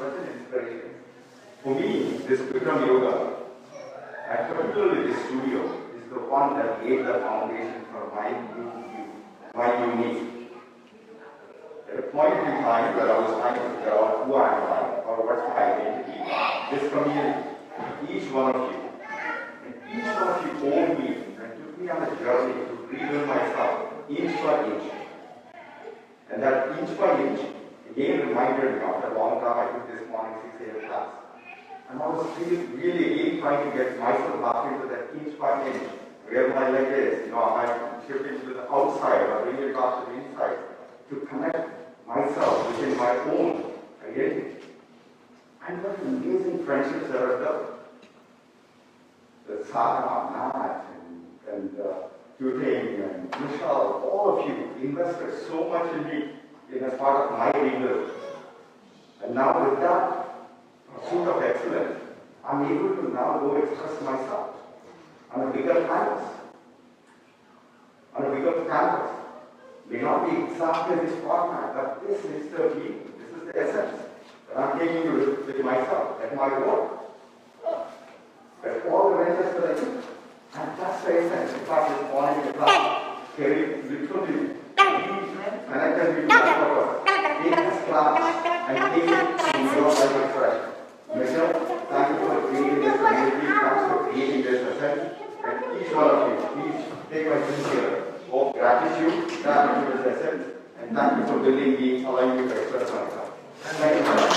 Speaker 10: such an inspiration. For me, this Bikram Yoga, and particularly this studio, is the one that laid the foundation for my unique. At a point in time where I was trying to figure out who I am or what's my identity, this community, each one of you owned me and took me on a journey to rebuild myself inch by inch. And that inch by inch, again reminded me after a long time I took this morning 6 a.m. class. And I was really trying to get myself back into that inch by inch, where my leg is. I'm shifting to the outside or bringing it back to the inside to connect myself within my own identity. And what amazing friendships that are built. The Sarah, Nat, and Tuting, and Michele, all of you invested so much in me as part of my rebuild. And now with that pursuit of excellence, I'm able to now go express myself on a bigger canvas. May not be exactly this format, but this is the meaning, this is the essence that I'm taking with myself, at my work. At all the ventures that I do. And that's the essence. In fact, this morning in class, Kerry literally connected me to my purpose. Take this class and take it to your life expression. Michele, thank you for creating this community, thanks for creating this essence. And each one of you, please take my sincere gratitude is essence. And thank you for building me, allowing me to express myself. Thank you very much.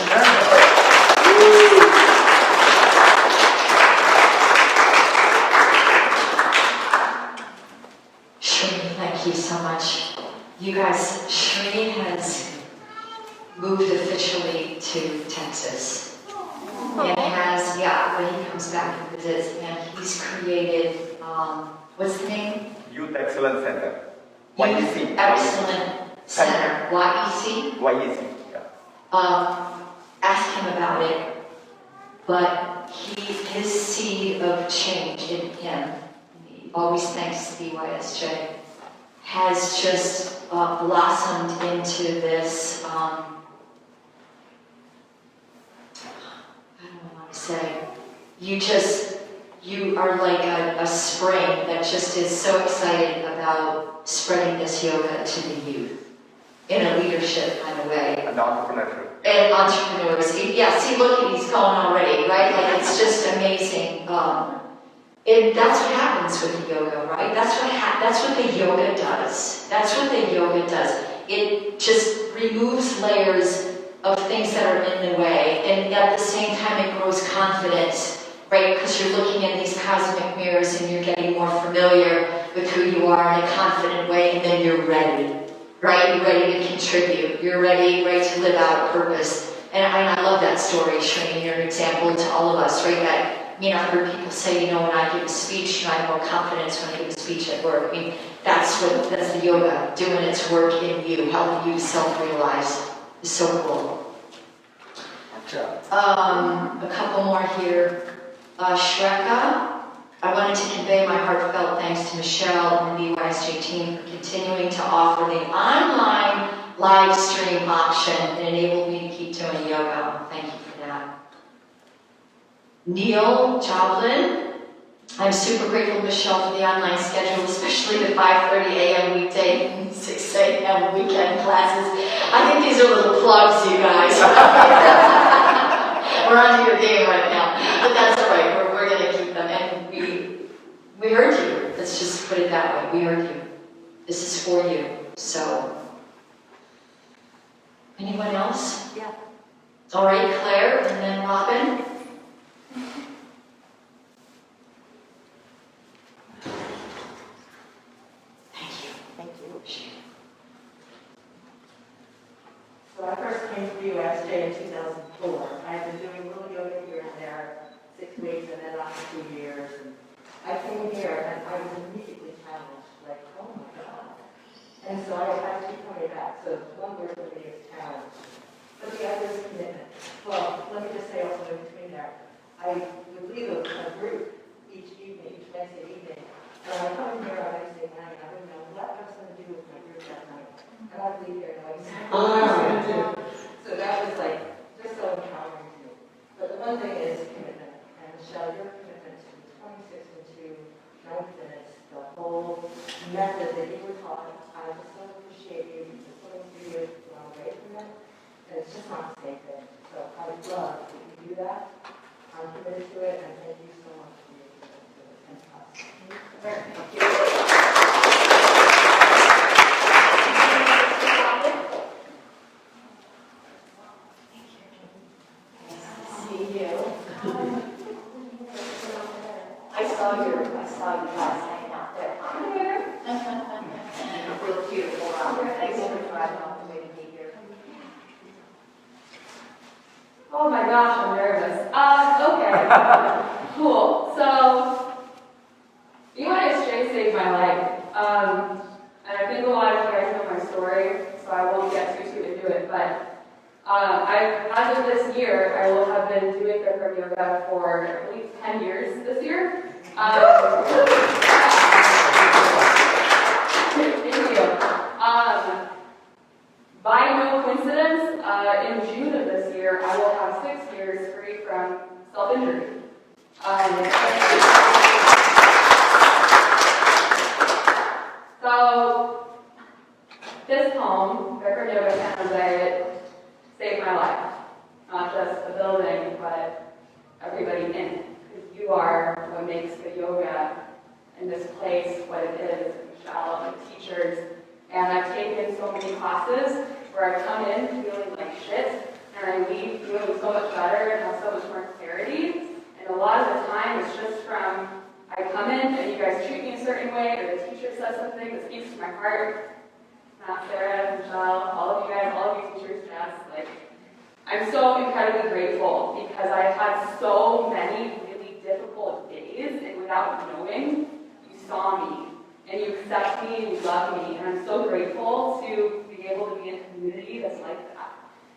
Speaker 3: Thank you so much. You guys, Srini has moved officially to Texas. And has, when he comes back and visits, and he's created, what's the name?
Speaker 10: Youth Excellence Center.
Speaker 3: Youth Excellence Center. YEC?
Speaker 10: YEC, yeah.
Speaker 3: Ask him about it, but his seed of change in him, he always thanks BYSJ, has just blossomed into this, I don't want to say, you are like a spring that just is so excited about spreading this yoga to the youth in a leadership kind of way.
Speaker 10: And entrepreneurship.
Speaker 3: And entrepreneurs. Yeah, see, look, he's going already, right? Like, it's just amazing. And that's what happens with the yoga, right? That's what the yoga does. That's what the yoga does. It just removes layers of things that are in the way, and at the same time it grows confidence, right? Because you're looking in these cosmic mirrors and you're getting more familiar with who you are in a confident way, and then you're ready, right? You're ready to contribute. You're ready to live out a purpose. And I love that story, Srini. You're an example to all of us, right? That, I've heard people say, when I give a speech, I have more confidence when I give a speech at work. That's the yoga, doing its work in you, helping you self-realize. It's so cool. A couple more here. Shreka, I wanted to convey my heartfelt thanks to Michele and the BYSJ team for continuing to offer the online live stream option. It enabled me to keep doing yoga. Thank you for that. Neil Joblin, I'm super grateful to Michele for the online schedule, especially the 5:30 a.m. weekday and 6 a.m. weekend classes. I think these are little plugs, you guys. We're onto your game right now. But that's all right. We're going to keep them. And we heard you. Let's just put it that way. We heard you. This is for you. So, anyone else?
Speaker 4: Yeah.
Speaker 3: All right, Claire, and then Robin.
Speaker 1: So I've
Speaker 11: came to BYSJ in 2004. I've been doing little yoga here and there, 6 weeks, and then after 2 years. And I came here and I was immediately challenged, like, oh my God. And so I keep coming back. So one word for me is challenge. But the other is commitment. Well, let me just say also in between there, I would lead a group each evening, each Wednesday evening. And I come in here on Wednesday night, and I wouldn't know what I was going to do with my group that night. And I'd leave here knowing what I was going to do. So that was like, just so empowering to me. But the one thing is commitment. And Michele, your commitment to the 26th and to 9 minutes, the whole method that you were taught, I just so appreciate you for putting through you away from it. And it's just not the same thing. So I would love that you do that. I'm committed to it, and thank you so much for your commitment to it and us. Thank you.
Speaker 4: See you. I saw you guys hanging out there. Real cute. Thanks for driving all the way to be here.
Speaker 12: Oh my gosh, I'm nervous. Okay. Cool. So, BYSJ saved my life. And I think a lot of you guys know my story, so I won't get too into it. But as of this year, I will have been doing Bikram yoga for at least 10 years this year. Thank you. By no coincidence, in June of this year, I will have 6 years free from self-injury. So, this home, Bikram Yoga San Jose, saved my life. Not just the building, but everybody in it. Because you are what makes the yoga in this place what it is. Michele and the teachers. And I've taken so many classes where I come in feeling like shit, and I leave feeling so much better and have so much more clarity. And a lot of the time it's just from, I come in and you guys treat me a certain way, or the teacher says something that speaks to my heart. Not Sarah, Michele, all of you guys, all of you teachers, Jess, like, I'm so incredibly grateful because I've had so many really difficult days, and without knowing, you saw me. And you accept me, and you love me, and I'm so grateful to be able to be in a community that's like that.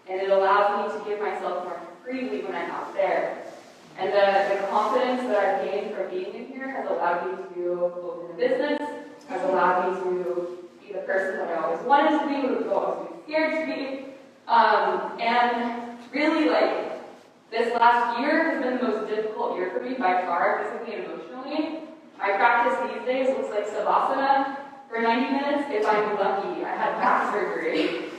Speaker 12: And it allows me to give myself more freely when I'm out there. And the confidence that I've gained from being in here has allowed me to open a business, has allowed me to be the person that I always wanted to be, but was always scared to be. And really, like, this last year has been the most difficult year for me by far, physically and emotionally. My practice these days looks like Savasana for 90 minutes if I'm lucky. I had back surgery.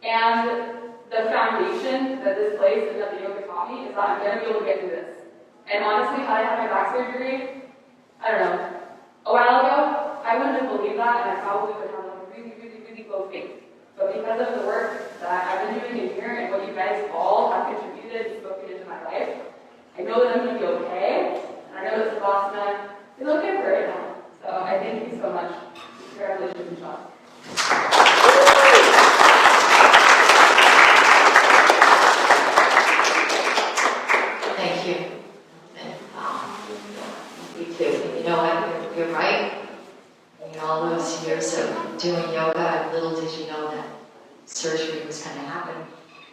Speaker 12: And the foundation that this place and that the yoga taught me is that I'm going to be able to get through this. And honestly, had I had my back surgery, I don't know, a while ago, I wouldn't have believed that, and I probably would have like a really, really, really low faith. But because of the work that I've been doing in here and what you guys all have contributed and spoken into my life, I know that I'm going to be okay. I know that Savasana is okay for right now. So I thank you so much. Congratulations, Michele.
Speaker 3: Thank you. Me too. You know what? You're right. In all those years of doing yoga, little did you know that surgery was going to happen.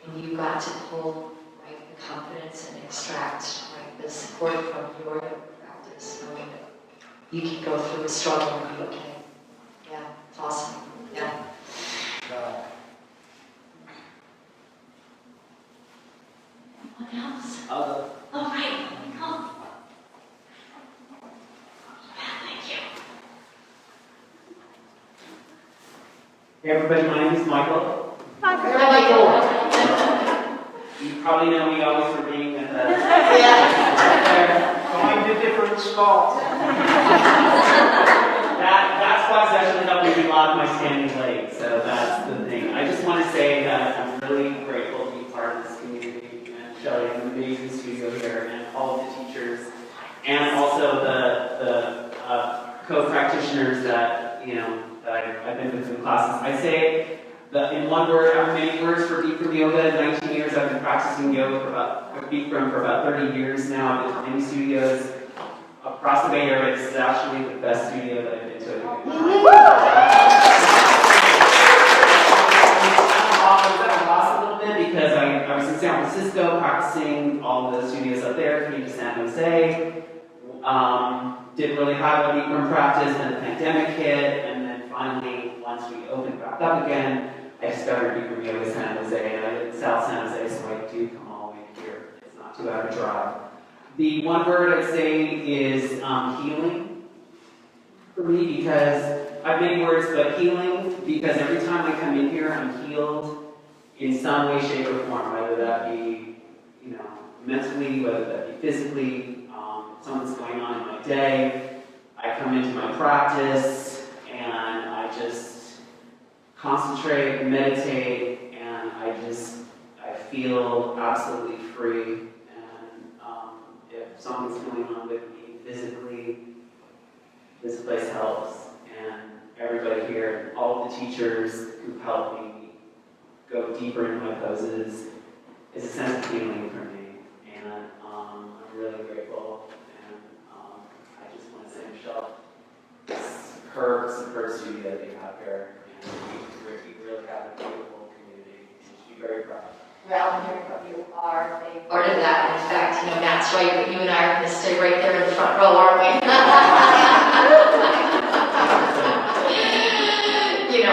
Speaker 3: And you got to pull the confidence and extract the support from your yoga practice, knowing that you can go through a struggle and be okay. Yeah, it's awesome. Yeah. What else? All right. Come. Thank you.
Speaker 9: Hey everybody, my name is Michael.
Speaker 3: Hi, Michael.
Speaker 9: You probably know me always for being at the
Speaker 7: Going to different spots.
Speaker 9: that spot's actually helping me a lot of my standing legs, so that's the thing. I just want to say that I'm really grateful to be part of this community and Michele and the amazing studio here and all of the teachers and also the co-practitioners that I've been with in classes. I say In one word, I have many words for Bikram yoga. 19 years I've been practicing yoga Bikram for about 30 years now. I've been to many studios across the Bay Area. This is actually the best studio that I've been to. I was at a loss a little bit because I was in San Francisco practicing all the studios up there, came to San Jose. Didn't really have a Bikram practice, and the pandemic hit, and then finally, once we opened back up again, I discovered Bikram Yoga in San Jose, and I live in South San Jose, so I do come all the way here. It's not too bad a drive. The one word I'd say is healing for me, because I have many words, but healing, because every time I come in here, I'm healed in some way, shape, or form, whether that be, mentally, whether that be physically, something's going on in my day. I come into my practice, and I just concentrate, meditate, and I feel absolutely free. And if something's going on with me physically, this place helps. And everybody here, all the teachers who helped me go deeper into my poses, is a sense of healing for me. And I'm really grateful. And I just want to say, Michele, it's her studio that you have here. And we really have a beautiful community. And you should be very proud.
Speaker 12: Well, hearing what you are, they
Speaker 3: Part of that, in fact, Matt's right, but you and I are going to stay right there in the front row, aren't we?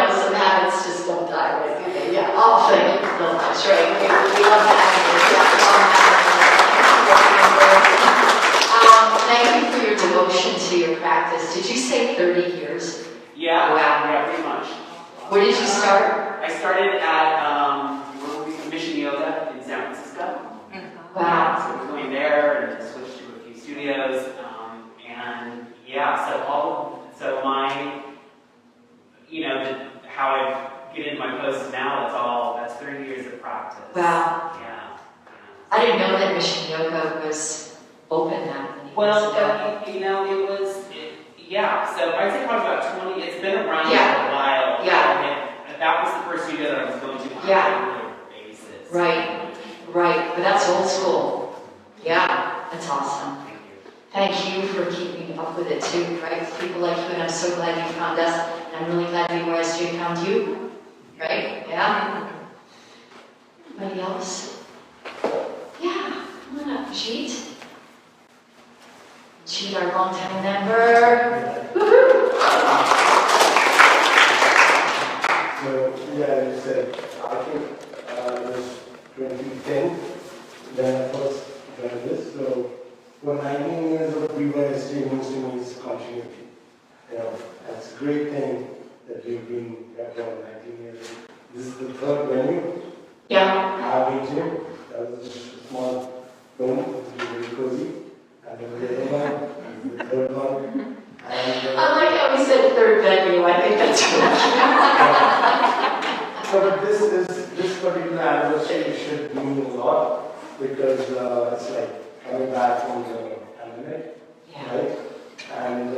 Speaker 3: Some habits just don't die, right? Do they? Yeah, all things don't die, right? We love having you. Thank you for your devotion to your practice. Did you say 30 years?
Speaker 9: Yeah,
Speaker 3: Wow.
Speaker 9: yeah, pretty much.
Speaker 3: Where did you start?
Speaker 9: I started at Mission Yoga in San Francisco.
Speaker 3: Wow.
Speaker 9: So we're going there and then switched to a few studios. And yeah, so my, how I get into my poses now, that's 30 years of practice.
Speaker 3: Wow.
Speaker 9: Yeah.
Speaker 3: I didn't know that Mission Yoga was open that many years
Speaker 9: Well,
Speaker 3: ago.
Speaker 9: so I'd say probably about 20, it's been around for
Speaker 3: Yeah.
Speaker 9: a while.
Speaker 3: Yeah.
Speaker 9: And that was the first studio that I was going to on
Speaker 3: Yeah.
Speaker 9: a regular basis.
Speaker 3: Right, but that's old school. Yeah, that's awesome.
Speaker 9: Thank you.
Speaker 3: Thank you for keeping up with it too, right? People like you, and I'm so glad you found us, and I'm really glad BYSJ found you, right? Yeah? Anybody else? Yeah, come on up, Jeet. Jeet, our longtime member. Woohoo!
Speaker 13: So, yeah, you said, I think it was 2010 when I first joined this. So, for 19 years of BYSJ means to me is continuity. That's a great thing that we've been here for 19 years. This is the third venue.
Speaker 3: Yeah.
Speaker 13: I've been to. That was just a small room, it was very cozy. And then the other one, and the third one. And,
Speaker 3: I like how we said third venue. I think that's
Speaker 13: So, but this particular anniversary should mean a lot because it's like coming back from the pandemic, right? And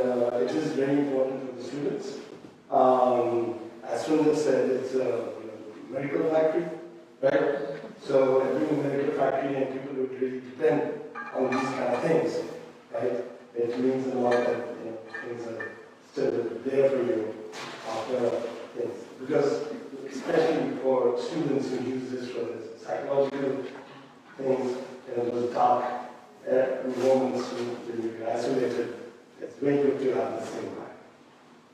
Speaker 13: it is very important for the students. As soon said, it's a medical factory, right? So, being a medical factory and people would really depend on these kind of things, right? It means a lot that things are still there for you after things. Because especially for students who use this for psychological things, those dark moments when you're isolated, it's very good to have the same mind.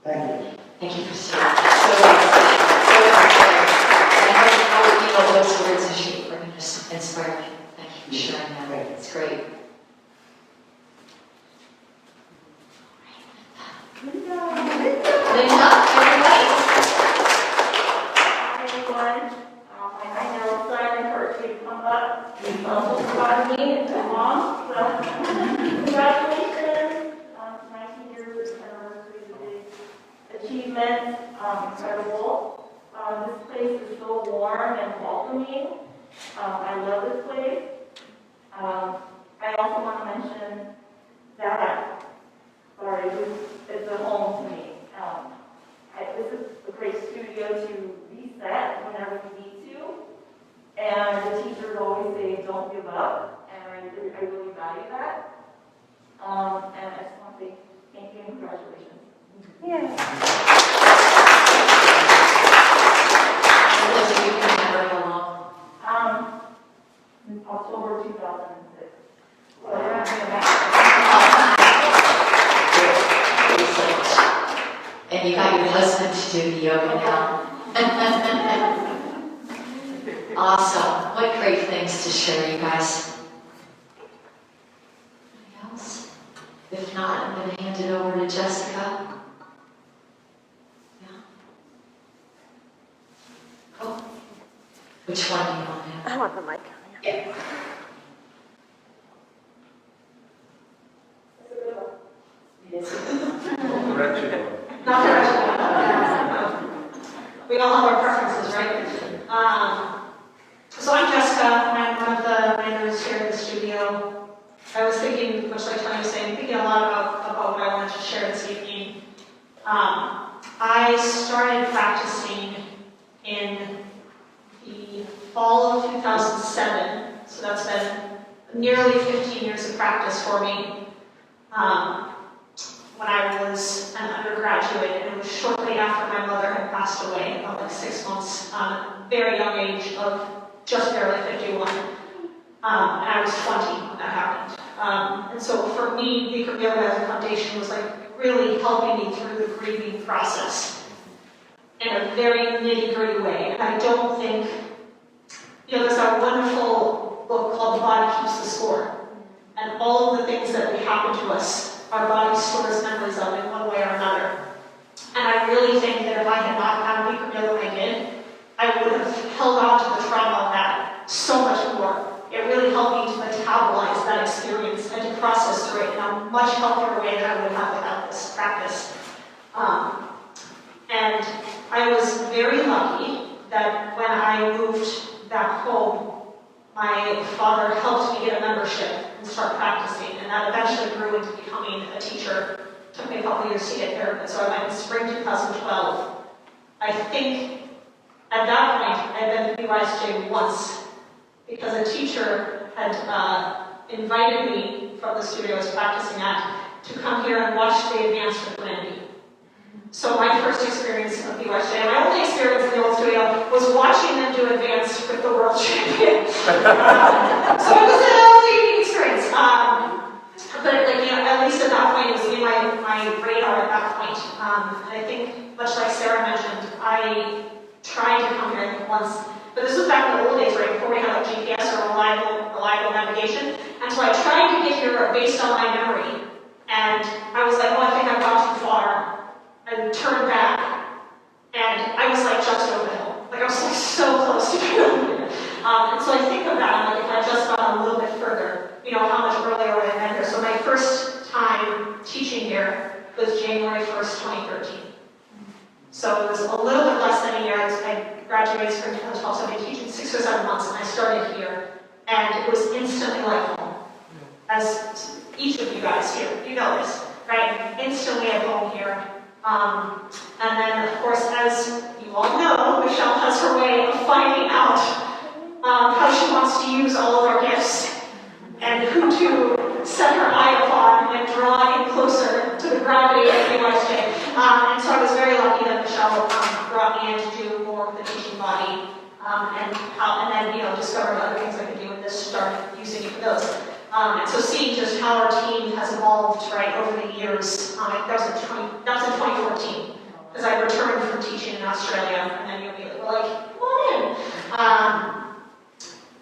Speaker 13: Thank you.
Speaker 3: Thank you for so And those words of shape are going to inspire me. Thank you for sharing that. It's great. Linda, everybody.
Speaker 14: Everyone, I know Simon encouraged me to come up. Also proud of me and my mom. So, congratulations. 19 years anniversary, big achievement, incredible. This place is so warm and welcoming. I love this place. I also want to mention that, it's a home to me. This is a great studio to reset In October 2006.
Speaker 3: And you got your husband to do the yoga now. Awesome. What great things to share, you guys. Anything else? If not, I'm going to hand it over to Jessica. Yeah. Cool. Which one do you want to have?
Speaker 15: I want the mic.
Speaker 3: Yeah.
Speaker 16: Not the we all have our preferences, right? So I'm Jessica. I'm one of the mentors here in the studio. I was thinking, much like Tony was saying, thinking a lot about what I wanted to share this evening. I started practicing in the fall of 2007, so that's been nearly 15 years of practice for me. When I was an undergraduate, and it was shortly after my mother had passed away, about like 6 months, very young age of just barely 51. And I was 20 when that happened. And so for me, Bikram Yoga as a foundation was like really helping me through the grieving process in a very nitty-gritty way. And I don't think, there's that wonderful book called The Body Keeps the Score. And all of the things that happen to us, our body stores memories of in one way or another. And I really think that if I had not had Bikram Yoga when I did, I would have held on to the trauma of that so much more. It really helped me to metabolize that experience and to process through it in a much healthier way than I would have without this practice. And I was very lucky that when I moved back home, my father helped me get a membership and start practicing, and that eventually grew into becoming a teacher. It took me a couple years to get there, but so I went in spring 2012. I think at that point I had been to BYSJ once because a teacher had invited me from the studio I was practicing at to come here and watch the advanced with Wendy. So my first experience of BYSJ, my only experience in the old studio, was watching them do advanced with the world champion. So it was a unique experience. But at least at that point, it was in my radar at that point. And I think, much like Sarah mentioned, I tried to come here once, but this was back in the old days, right, before we had like GPS or reliable navigation. And so I tried to get here based on my memory. And I was like, I think I've gone too far. And turned back, and I was like just over the hill. Like I was like so close to it. And so I think of that, I'm like, if I just got a little bit further, how much earlier would I have been here? So my first time teaching here was January 1st, 2013. So it was a little bit less than a year. I graduated spring 2012, so I've been teaching 6 or 7 months, and I started here, and it was instantly like home. As each of you guys here, you know this, right? Instantly at home here. And then, of course, as you all know, Michele has her way of finding out how she wants to use all of our gifts and who to set her eye upon and draw in closer to the gravity of BYSJ. And so I was very lucky that Michele brought me in to do more of the teaching body and then, discovered other things I could do and just started using it for those. And so seeing just how our team has evolved, right, over the years, that was in 2014, because I returned from teaching in Australia, and then we're like, come on in.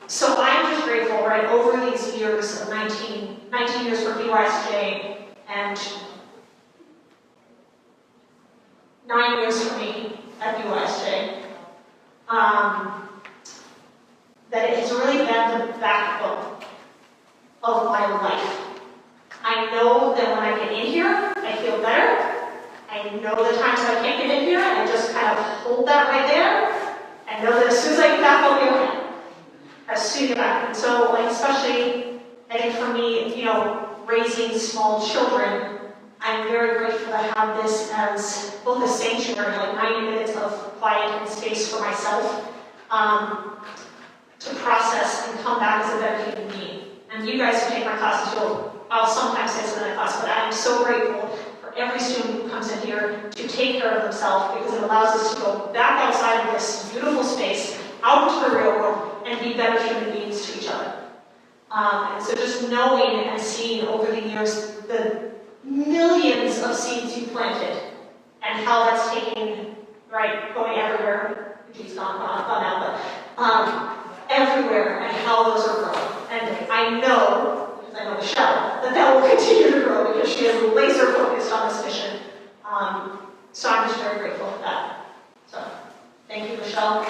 Speaker 16: So I'm just grateful, right, over these years of 19 years for BYSJ, and 9 years for me at BYSJ, that it has really been the backbone of my life. I know that when I get in here, I feel better. I know the times I can't get in here, and I just kind of hold that right there, and know that as soon as I get back, I'll be okay. As soon as I get back. And so, especially, I think for me, raising small children, I'm very grateful to have this as both a sanctuary, like 90 minutes of quiet and space for myself, to process and come back as a better human being. And you guys who take my classes, I'll sometimes say this in the class, but I am so grateful for every student who comes in here to take care of themselves, because it allows us to go back outside of this beautiful space, out into the real world, and be better human beings to each other. And so just knowing and seeing over the years the millions of seeds you planted, and how that's taking, right, going everywhere. He's gone now, but everywhere, and how those are growing. And I know, because I know Michele, that will continue to grow because she is laser focused on this mission. So I'm just very grateful for that. So thank you, Michele.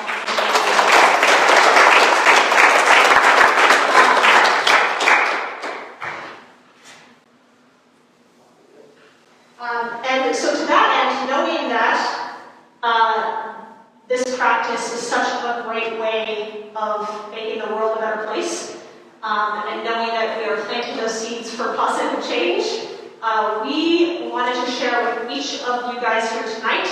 Speaker 16: And so to that end, knowing that this practice is such a great way of making the world a better place, and knowing that we are planting those seeds for positive change, we wanted to share with each of you guys here tonight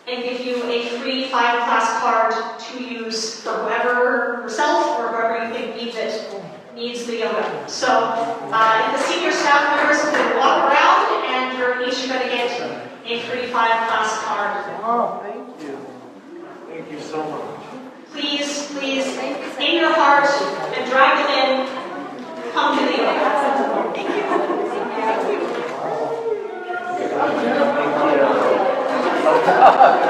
Speaker 16: and give you a free 5-class card to use for whoever, yourself, or whoever you think needs the yoga. So if the senior staff members can walk around, and you're each going to get a free 5-class card.
Speaker 13: Oh, thank you. Thank you so much.
Speaker 16: Please, in your heart, and drag them in, come to the yoga. Thank you.
Speaker 13: Thank you.